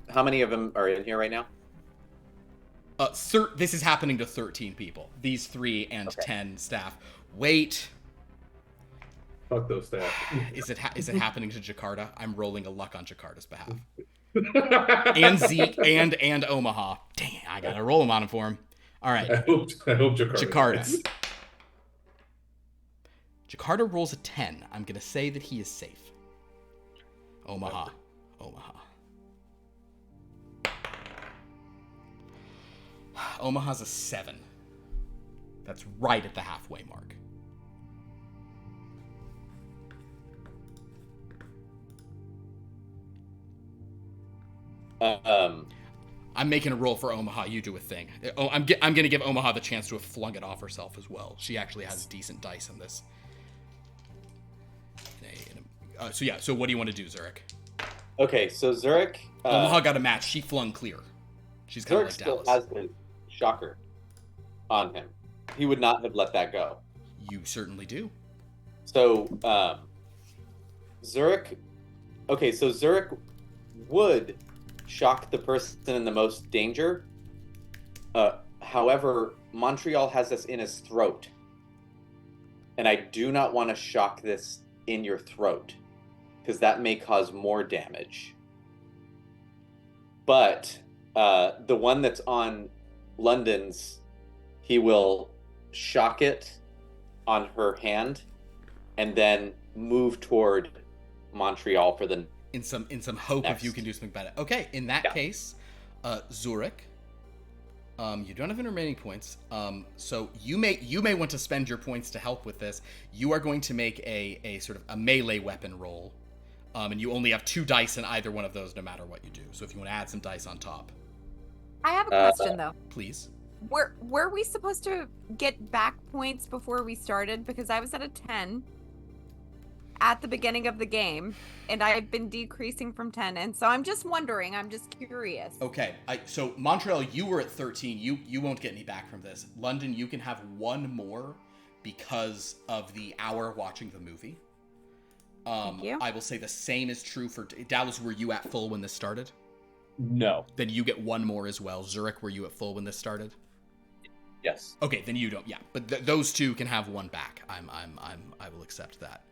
how many of them are in here right now? This is happening to 13 people. These 3 and 10 staff. Wait. Fuck those staff. Is it happening to Jakarta? I'm rolling a luck on Jakarta's behalf. And Zeke and Omaha. Dang, I gotta roll them on him for him. All right. I hope Jakarta. Jakarta rolls a 10. I'm gonna say that he is safe. Omaha. Omaha's a 7. That's right at the halfway mark. I'm making a roll for Omaha. You do a thing. I'm gonna give Omaha the chance to have flung it off herself as well. She actually has decent dice in this. So what do you want to do, Zurich? Okay, so Zurich. Omaha got a match. She flung clear. She's kind of like still Dallas. has the shocker on him. He would not have let that go. You certainly do. So Zurich. Okay, so Zurich would shock the person in the most danger. However, Montreal has this in his throat. And I do not want to shock this in your throat, because that may cause more damage. But the one that's on London's, he will shock it on her hand and then move toward Montreal for the in some hope if you can do something better. Okay, in that case, Zurich, you don't have any remaining points. So you may want to spend your points to help with this. You are going to make a sort of a melee weapon roll. And you only have 2 dice in either one of those no matter what you do. So if you want to add some dice on top. I have a question though. Please. Were we supposed to get back points before we started? Because I was at a 10 at the beginning of the game, and I've been decreasing from 10, and so I'm just wondering. I'm just curious. Okay, so Montreal, you were at 13. You won't get any back from this. London, you can have 1 more because of the hour watching the movie. Thank you. I will say the same is true for Dallas. Were you at full when this started? No. Then you get 1 more as well. Zurich, were you at full when this started? Yes. Okay, then you don't. Yeah, but those 2 can have 1 back. I will accept that.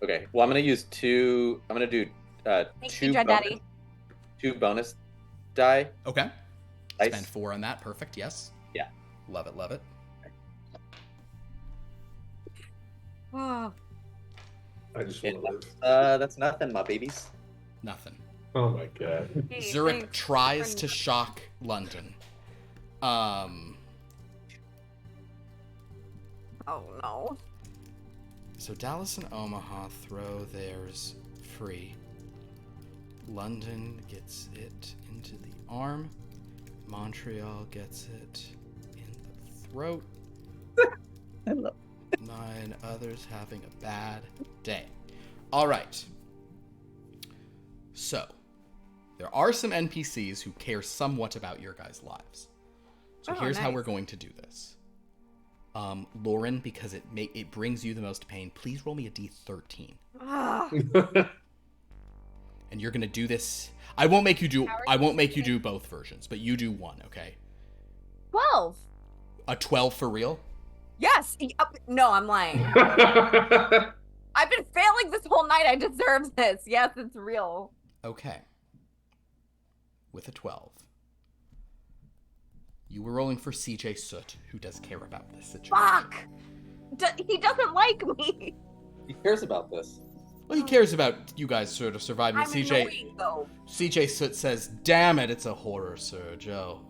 Okay. Well, I'm gonna use 2. I'm gonna do Thank 2 you, Daddy. 2 bonus die. Okay. Dice. Spend 4 on that. Perfect. Yes. Yeah. Love it. Love it. Oh, I just want to live. That's nothing, my babies. Nothing. Oh my god. hey, Zurich thanks. tries to shock London. Oh no. So Dallas and Omaha throw theirs free. London gets it into the arm. Montreal gets it in the throat. I love 9 others having a bad day. All right. So, there are some NPCs who care somewhat about your guys' lives. So Oh, here's how nice. we're going to do this. Lauren, because it brings you the most pain, please roll me a d13. Ah, And you're gonna do this. I won't make you do both versions, but you do one, okay? 12. A 12 for real? Yes. No, I'm lying. I've been failing this whole night. I deserve this. Yes, it's real. Okay. With a 12. You were rolling for CJ Soot, who does care about this situation. Fuck. He doesn't like me. He cares about this. Well, he cares about you guys sort of surviving. I'm annoying, though. CJ Soot says, "Damn it, it's a horror surge. Oh,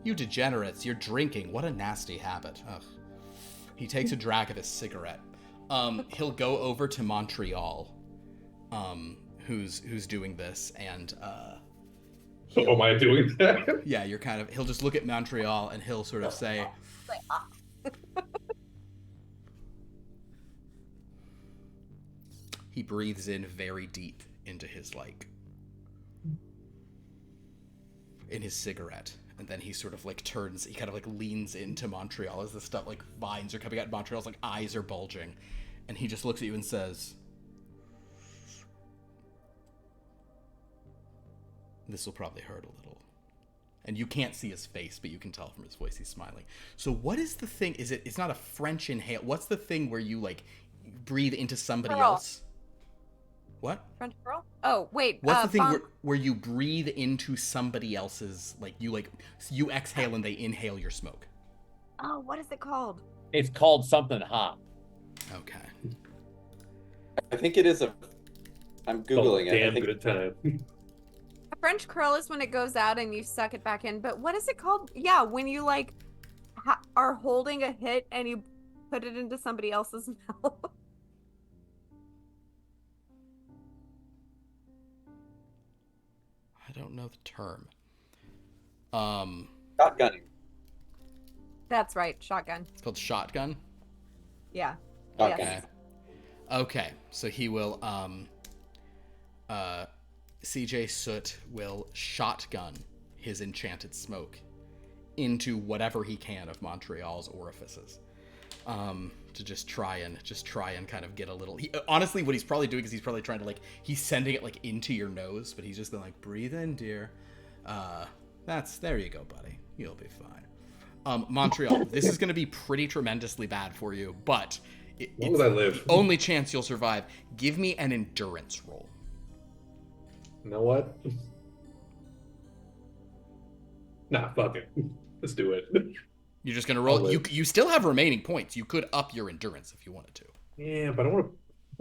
you degenerates, you're drinking. What a nasty habit." Ugh. He takes a drag of his cigarette. He'll go over to Montreal, who's doing this, and Oh, am I doing that? yeah, he'll just look at Montreal and he'll sort of say, Like, ah. he breathes in very deep into his in his cigarette, and then he sort of turns, he kind of leans into Montreal as the stuff vines are coming out. Montreal's eyes are bulging, and he just looks at you and says, "This will probably hurt a little." And you can't see his face, but you can tell from his voice he's smiling. So what is the thing? It's not a French inhale. What's the thing where you breathe into somebody Girl. else? What? French girl? Oh, wait. What's the thing Bon- where you breathe into somebody else's, you exhale and they inhale your smoke? Oh, what is it called? It's called something hot. Okay. I think it is I'm googling it. I Damn think good time. A French curl is when it goes out and you suck it back in. But what is it called? Yeah, when you are holding a hit and you put it into somebody else's mouth. I don't know the term. shotgunning. That's right, shotgun. It's called shotgun. Yeah. Okay. Yes. Okay, so he will, CJ Soot will shotgun his enchanted smoke into whatever he can of Montreal's orifices, to just try and kind of get a little. Honestly, what he's probably doing is he's probably trying to he's sending it into your nose, but he's just going breathe in, dear. There you go, buddy. You'll be fine. Montreal, this is going to be pretty tremendously bad for you, but As long as I live. the only chance you'll survive. Give me an endurance roll. You know what? Nah, fuck it. Let's do it. You're just gonna roll. I'll You live. you still have remaining points. You could up your endurance if you wanted to. Yeah, but I want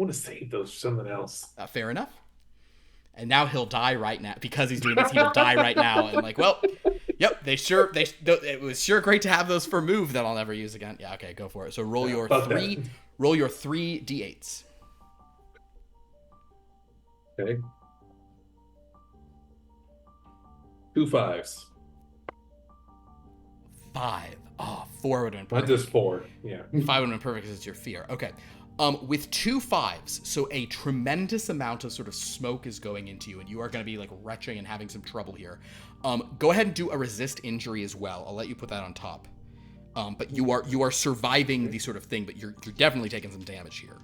to save those for something else. Fair enough. And now he'll die right now because he's doing this. He'll die right now. And like, well, yep, it was sure great to have those for move that I'll never use again. Yeah, okay, go for it. So roll your three d8s. Okay. 2 5s. 5. Oh, 4 would have been Not perfect. just 4. Yeah. 5 would have been perfect because it's your fear. Okay. With 2 5s, so a tremendous amount of sort of smoke is going into you, and you are going to be like retching and having some trouble here. Go ahead and do a resist injury as well. I'll let you put that on top. But you are surviving the sort of thing, but you're definitely taking some damage here.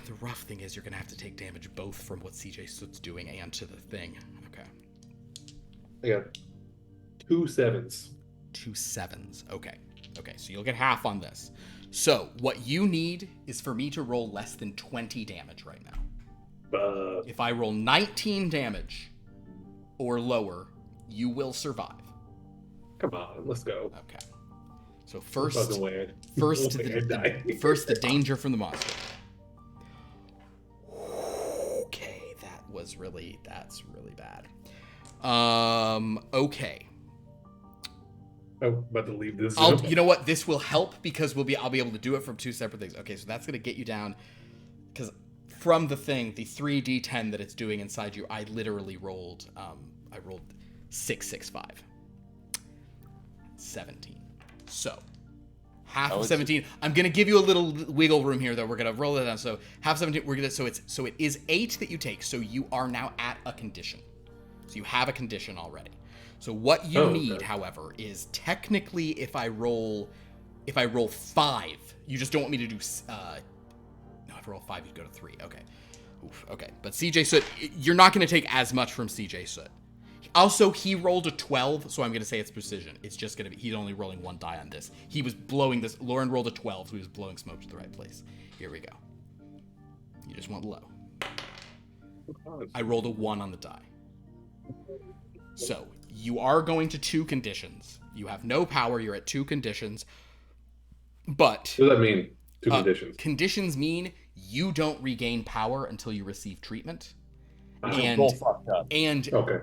The rough thing is you're going to have to take damage both from what CJ Soot's doing and to the thing. Okay. I got 2 7s. 2 7s. Okay. Okay, so you'll get half on this. So what you need is for me to roll less than 20 damage right now. If I roll 19 damage or lower, you will survive. Come on, let's go. Okay. So first First the danger from the monster. Okay, that's really bad. Okay. I'm about to leave this. You know what? This will help because I'll be able to do it from 2 separate things. Okay, so that's gonna get you down because from the thing, the 3d10 that it's doing inside you, I literally rolled. I rolled 6, 6, 5, 17. So half of 17. I'm gonna give you a little wiggle room here, though. We're gonna roll it down. So half 17. So it is 8 that you take. So you are now at a condition. So you have a condition already. So what you need, however, is technically if I roll 5, you just don't want me to do. No, if I roll 5, you go to 3. Okay. Oof, okay. But CJ Soot, you're not going to take as much from CJ Soot. Also, he rolled a 12, so I'm going to say it's precision. It's just going to be, he's only rolling 1 die on this. He was blowing this. Lauren rolled a 12, so he was blowing smoke to the right place. Here we go. You just want low. I rolled a 1 on the die. So you are going to 2 conditions. You have no power. You're at 2 conditions. But What does that mean? 2 conditions. Conditions mean you don't regain power until you receive treatment. And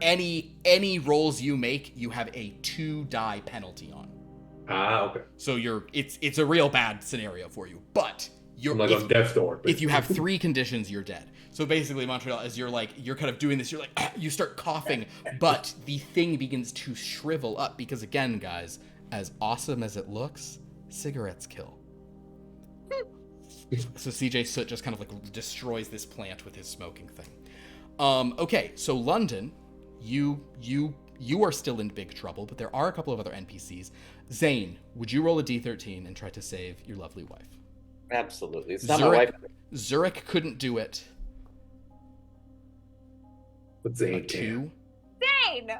any rolls you make, you have a 2 die penalty on. Okay. So it's a real bad scenario for you. But you're I'm like on death's door. if you have 3 conditions, you're dead. So basically, Montreal, as you're kind of doing this, you're like, you start coughing, but the thing begins to shrivel up because, again, guys, as awesome as it looks, cigarettes kill. So CJ Soot just kind of like destroys this plant with his smoking thing. Okay, so London, you are still in big trouble, but there are a couple of other NPCs. Zane, would you roll a d13 and try to save your lovely wife? Absolutely. It's not my wife. Zurich couldn't do it. But Zane A 2. Zane!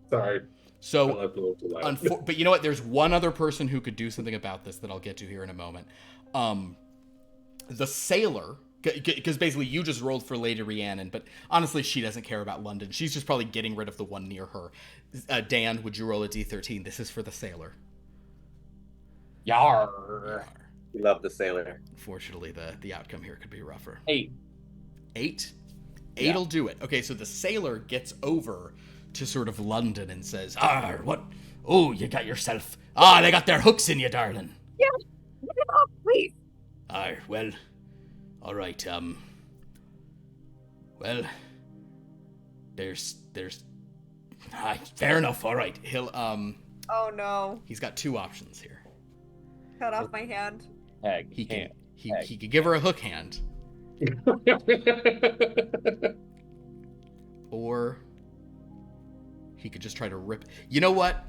Sorry. So, but you know what? There's one other person who could do something about this that I'll get to here in a moment. The sailor, because basically you just rolled for Lady Rhiannon, but honestly, she doesn't care about London. She's just probably getting rid of the one near her. Dan, would you roll a d13? This is for the sailor. Yar. We love the sailor. Unfortunately, the outcome here could be rougher. 8. 8? 8'll do it. Okay, so the sailor gets over to sort of London and says, what? Oh, you got yourself. They got their hooks in you, darling. Yeah, get it off, please. Well, all right, well, there's, fair enough, all right. He'll, Oh no, he's got 2 options here. cut off my hand. Hag. He could give her a hook hand, or he could just try to rip. You know what?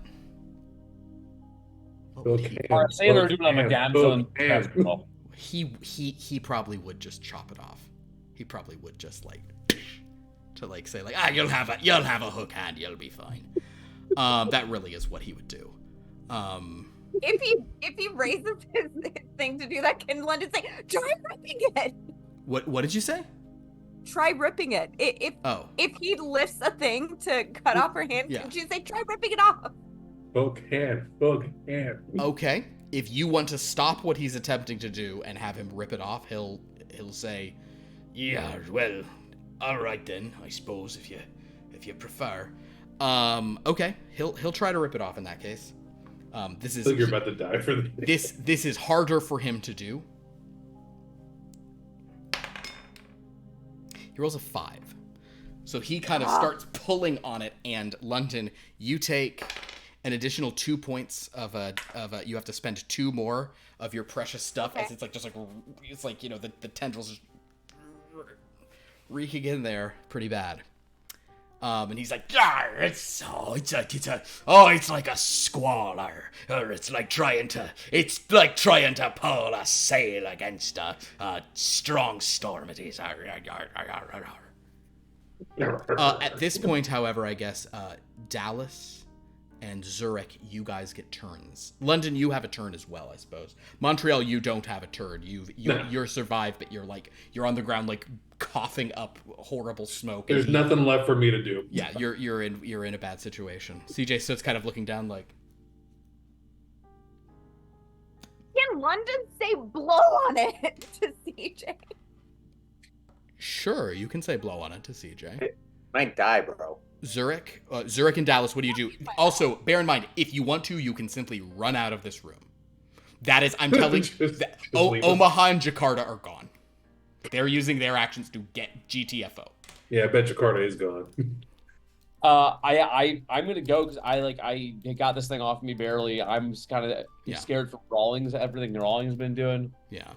Our sailor do like a damsel in distress. He probably would just chop it off. He probably would just say you'll have a hook hand, you'll be fine. That really is what he would do. If he raises his thing to do that, can London say, try ripping it? What did you say? Try ripping it. If he lifts a thing to cut off her hand, can she say, try ripping it off? Hook hand. Okay. If you want to stop what he's attempting to do and have him rip it off, he'll say, Yeah, well, all right then. I suppose if you prefer. Okay. He'll try to rip it off in that case. This I is think you're about to die for this. this is harder for him to do. He rolls a 5. So he kind of starts pulling on it, and London, you take an additional 2 points of you have to spend 2 more of your precious stuff, as it's like the tendrils just reeking in there pretty bad. And he's like, it's like a squall, or it's like trying to pull a sail against a strong storm. It is. At this point, however, I guess Dallas and Zurich, you guys get turns. London, you have a turn as well, I suppose. Montreal, you don't have a turn. You're survived, but you're on the ground like coughing up horrible smoke. There's nothing left for me to do. Yeah, you're in a bad situation. CJ Soot's kind of looking down like, Can London say blow on it to CJ? sure, you can say blow on it to CJ. Might die, bro. Zurich and Dallas, what do you do? Also, bear in mind, if you want to, you can simply run out of this room. That is, I'm telling you, Just leave us. Omaha and Jakarta are gone. They're using their actions to get GTFO. Yeah, I bet Jakarta is gone. I'm gonna go because I got this thing off me barely. I'm just kind of scared for Rawlings, everything Rawlings been doing. Yeah.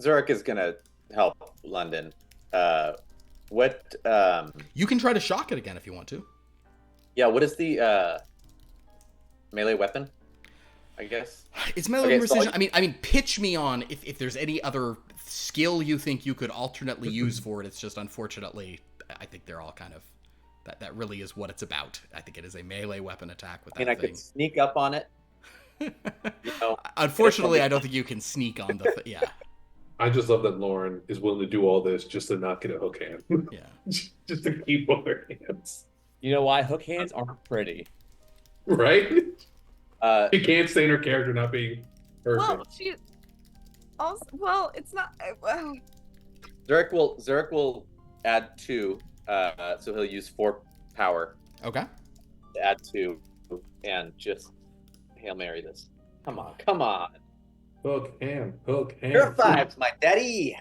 Zurich is gonna help London. What? You can try to shock it again if you want to. Yeah. What is the melee weapon? I guess. It's melee Okay, so precision. I mean, pitch me on if there's any other skill you think you could alternately use for it. It's just unfortunately, I think they're all kind of that really is what it's about. I think it is a melee weapon attack with that I thing. could sneak up on it. Unfortunately, I don't think you can sneak on the. Yeah. I just love that Lauren is willing to do all this just to not get a hook hand. Yeah. Just to keep all her hands. You know why? Hook hands aren't pretty. Right? She can't stand her character not being perfect. Well, she also. Well, it's not. Zurich will add 2, so he'll use 4 power Okay. to add 2, and just Hail Mary this. Come on. Hook hand. Pair of 5s, my daddy.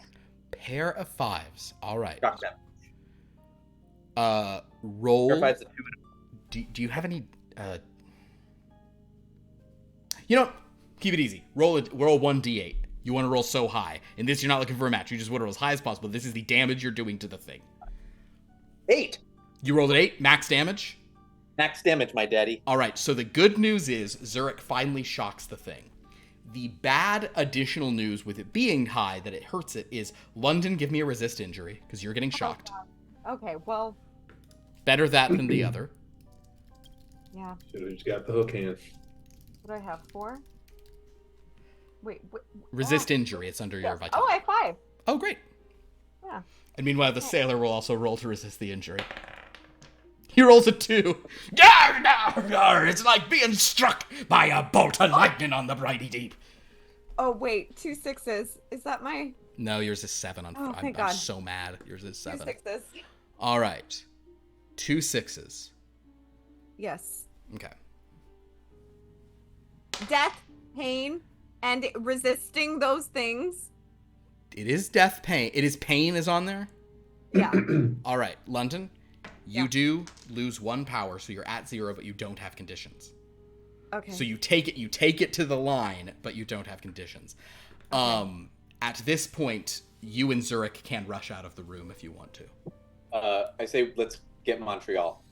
Pair of 5s. All right. Drop that. Roll. Pair of 5s and Do you have any? You know, keep it easy. Roll 1d8. You want to roll so high. In this, you're not looking for a match. You just want to roll as high as possible. This is the damage you're doing to the thing. 8. You rolled an 8, max damage. Max damage, my daddy. All right. So the good news is Zurich finally shocks the thing. The bad additional news with it being high that it hurts it is London, give me a resist injury because you're getting shocked. Okay, well, Better that than the other. yeah. Should have just got the hook hand. What do I have? 4? Wait. Resist injury. It's under your Yes. vitality. Oh, I have 5. Oh, great. Yeah. And meanwhile, the sailor will also roll to resist the injury. He rolls a 2. Gar, gar, gar. It's like being struck by a bolt of lightning on the brighty deep. Oh wait, 2 6s. Is that my No, yours is 7. Oh, I'm thank God. so mad. Yours is 2 7. 6s? All right. 2 6s. Yes. Okay. Death, pain, and resisting those things. It is death, pain. It is pain is on there? Yeah. All right. London, you Yeah. do lose 1 power, so you're at 0, but you don't have conditions. Okay. So you take it to the line, but you don't have conditions. At this point, you and Zurich can rush out of the room if you want to. I say let's get Montreal.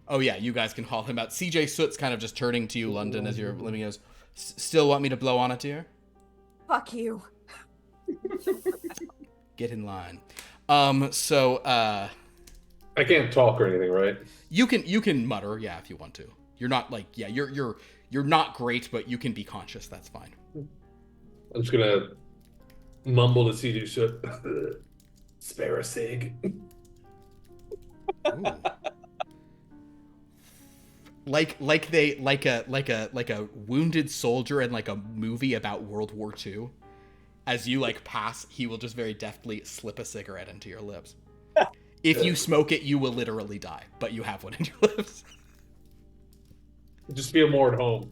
Oh yeah, you guys can haul him out. CJ Soot's kind of just turning to you, London, as you're leaving. He goes, "Still want me to blow on it, dear? Fuck you. Get in line." I can't talk or anything, right? You can mutter, yeah, if you want to. You're not like, yeah, you're not great, but you can be conscious. That's fine. I'm just gonna mumble to CJ Soot. Spare a sig. Ooh. like a wounded soldier in like a movie about World War II. As you like pass, he will just very deftly slip a cigarette into your lips. If you smoke it, you will literally die, but you have one in your lips. Just feel more at home.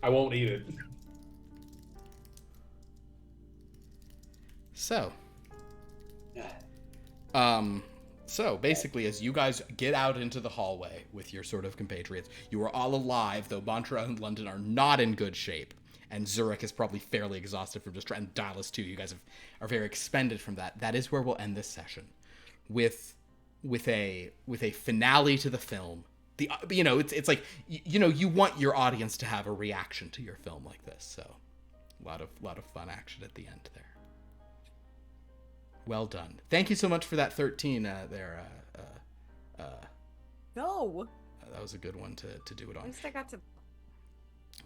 I won't eat it. So, so basically, as you guys get out into the hallway with your sort of compatriots, you are all alive, though Montreal and London are not in good shape. And Zurich is probably fairly exhausted from just trying, and Dallas too. You guys are very expended from that. That is where we'll end this session, with a finale to the film. It's like you want your audience to have a reaction to your film like this. So, a lot of fun action at the end there. Well done. Thank you so much for that 13 there. No. That was a good one to do it on. At least I got to.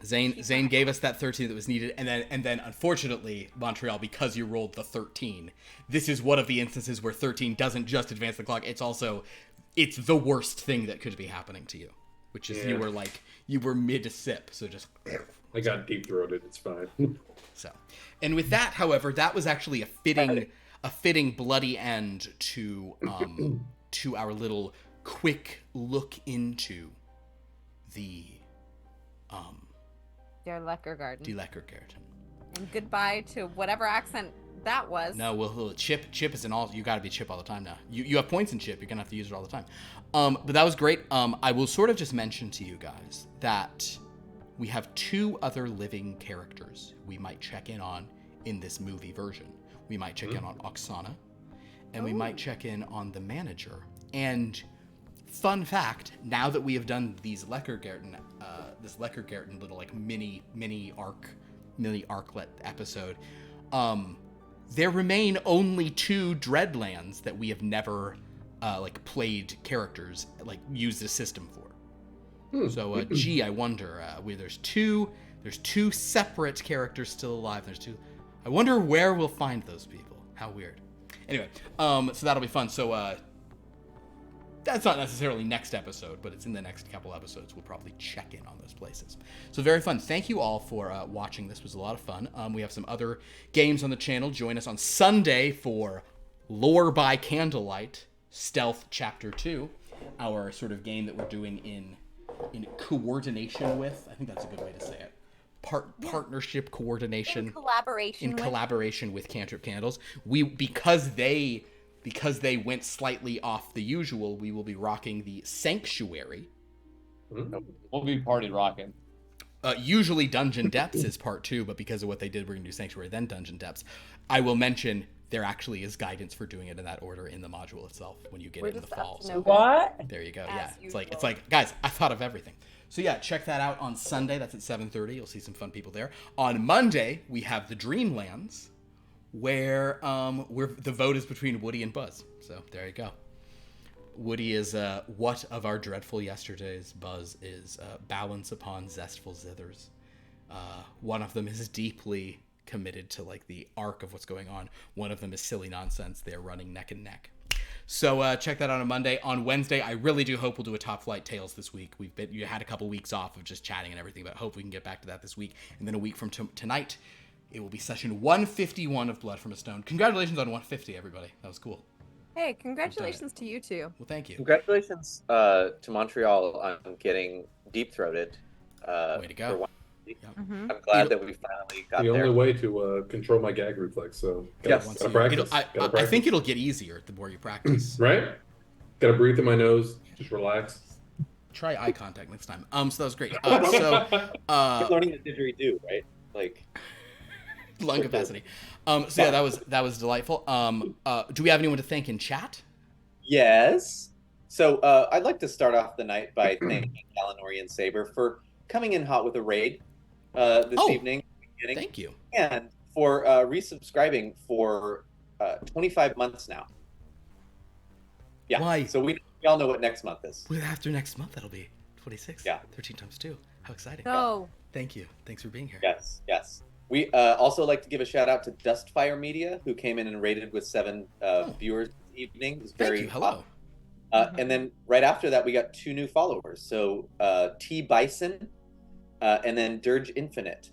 Zane gave us that 13 that was needed, and then unfortunately, Montreal, because you rolled the 13, this is one of the instances where 13 doesn't just advance the clock, it's the worst thing that could be happening to you, which is you were mid-sip, so just... I got deep-throated, it's fine. So, and with that, however, that was actually a fitting bloody end to our little quick look into the Der Leckergarten. Die Leckergarten. And goodbye to whatever accent that was. No, Chip is in all. You got to be Chip all the time now. You have points in Chip. You're gonna have to use it all the time. But that was great. I will sort of just mention to you guys that we have 2 other living characters we might check in on in this movie version. We might check in on Oksana, and we might check in on the manager. And fun fact: now that we have done these Leckergarten, this Leckergarten little like mini arclet episode, there remain only 2 Dreadlands that we have never played characters, like used a system for. So I wonder where there's two separate characters still alive. There's 2. I wonder where we'll find those people. How weird. Anyway, so that'll be fun. So that's not necessarily next episode, but it's in the next couple episodes. We'll probably check in on those places. So very fun. Thank you all for watching. This was a lot of fun. We have some other games on the channel. Join us on Sunday for Lore by Candlelight, Stealth Chapter 2, our sort of game that we're doing in coordination with. I think that's a good way to say it. Partnership coordination. In collaboration with Cantrip Candles. Because they went slightly off the usual, we will be rocking the Sanctuary. We'll be party rocking. Usually Dungeon Depths is part 2, but because of what they did, we're going to do Sanctuary, then Dungeon Depths. I will mention there actually is guidance for doing it in that order in the module itself when you get it in the fall. So what? There you go. Yeah, it's like, guys, I thought of everything. So yeah, check that out on Sunday. That's at 7:30. You'll see some fun people there. On Monday, we have the Dreamlands, where the vote is between Woody and Buzz. So there you go. Woody is what of our dreadful yesterdays. Buzz is balance upon zestful zithers. One of them is deeply committed to like the arc of what's going on. One of them is silly nonsense. They're running neck and neck. So check that out on Monday. On Wednesday, I really do hope we'll do a Top Flight Tales this week. You had a couple weeks off of just chatting and everything, but hope we can get back to that this week. And then a week from tonight, it will be session 151 of Blood from a Stone. Congratulations on 150, everybody. That was cool. Hey, congratulations to you too. Well, thank you. Congratulations to Montreal on getting deep-throated. Way to go. I'm glad that we finally got the there. only way to control my gag reflex, so gotta practice. I think it'll get easier the more you practice. Right? Gotta breathe in my nose, just relax. Try eye contact next time. So that was great. You're learning the didgeridoo, right? Like lung capacity. So yeah, that was delightful. Do we have anyone to thank in chat? Yes. So I'd like to start off the night by thanking Kalinori and Saber for coming in hot with a raid this evening. Thank you. And for resubscribing for 25 months now. Yeah. Why? So we all know what next month is. Well, after next month, that'll be 26. Yeah. 13 times 2. How exciting. Oh. Thank you. Thanks for being here. Yes. We also like to give a shout out to Dustfire Media, who came in and rated with 7 viewers this evening. It was Thank you. Hello. And then right after that, we got 2 new followers. So T Bison and then Dirge Infinite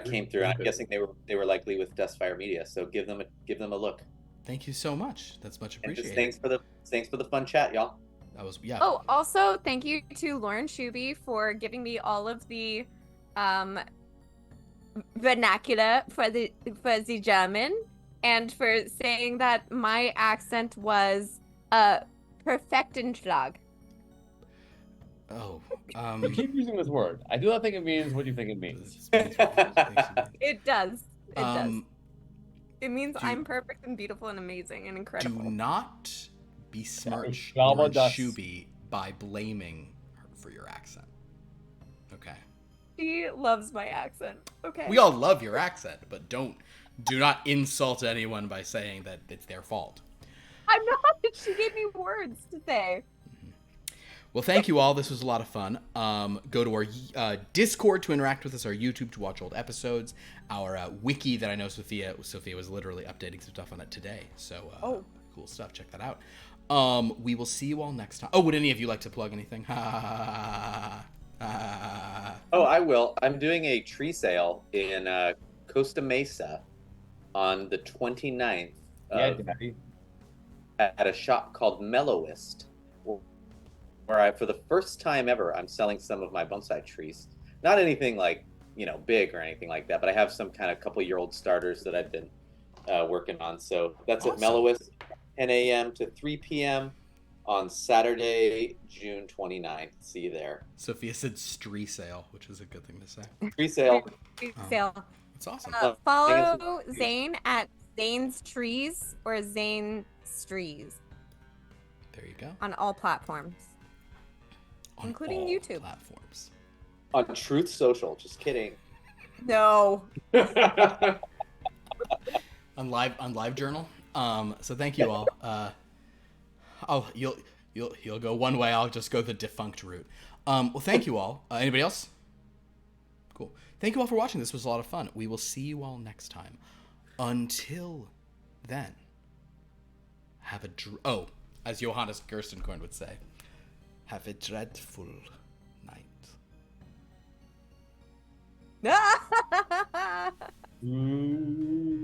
came through. I'm guessing they were likely with Dustfire Media. So give them a look. Thank you so much. That's much And just appreciated. thanks for the fun chat, y'all. That was yeah. Oh, also thank you to Lauren Shuby for giving me all of the vernacular for the German, and for saying that my accent was Perfektenschlag. Oh, You keep using this word. I do not think it means what you think it means. It does. It does. Um, It means I'm perfect and beautiful and amazing and incredible. Do not besmirch Java Lauren dust. Shuby by blaming her for your accent. Okay. She loves my accent. Okay. We all love your accent, but do not insult anyone by saying that it's their fault. I'm not. She gave me words to say. Well, thank you all. This was a lot of fun. Go to our Discord to interact with us, our YouTube to watch old episodes, our wiki that I know Sophia was literally updating some stuff on it today. So cool stuff. Check that out. We will see you all next time. Oh, would any of you like to plug anything? Oh, I will. I'm doing a tree sale in Costa Mesa on the 29th at a shop called Mellowist, where for the first time ever, I'm selling some of my bonsai trees. Not anything like, big or anything like that, but I have some kind of couple-year-old starters that I've been working on. So that's awesome. At Mellowist, 10 a.m. to 3 p.m. on Saturday, June 29th. See you there. Sophia said stree sale, which is a good thing to say. Tree sale. Sale. That's awesome. Follow Zane at Zane's Trees or Zane Strees. There you go. On all platforms. On including all YouTube platforms. On Truth Social. Just kidding. No. on live journal. So thank you all. You'll go one way. I'll just go the defunct route. Well, thank you all. Anybody else? Cool. Thank you all for watching. This was a lot of fun. We will see you all next time. Until then, have a as Johannes Gerstenkorn would say, have a dreadful night. Mm.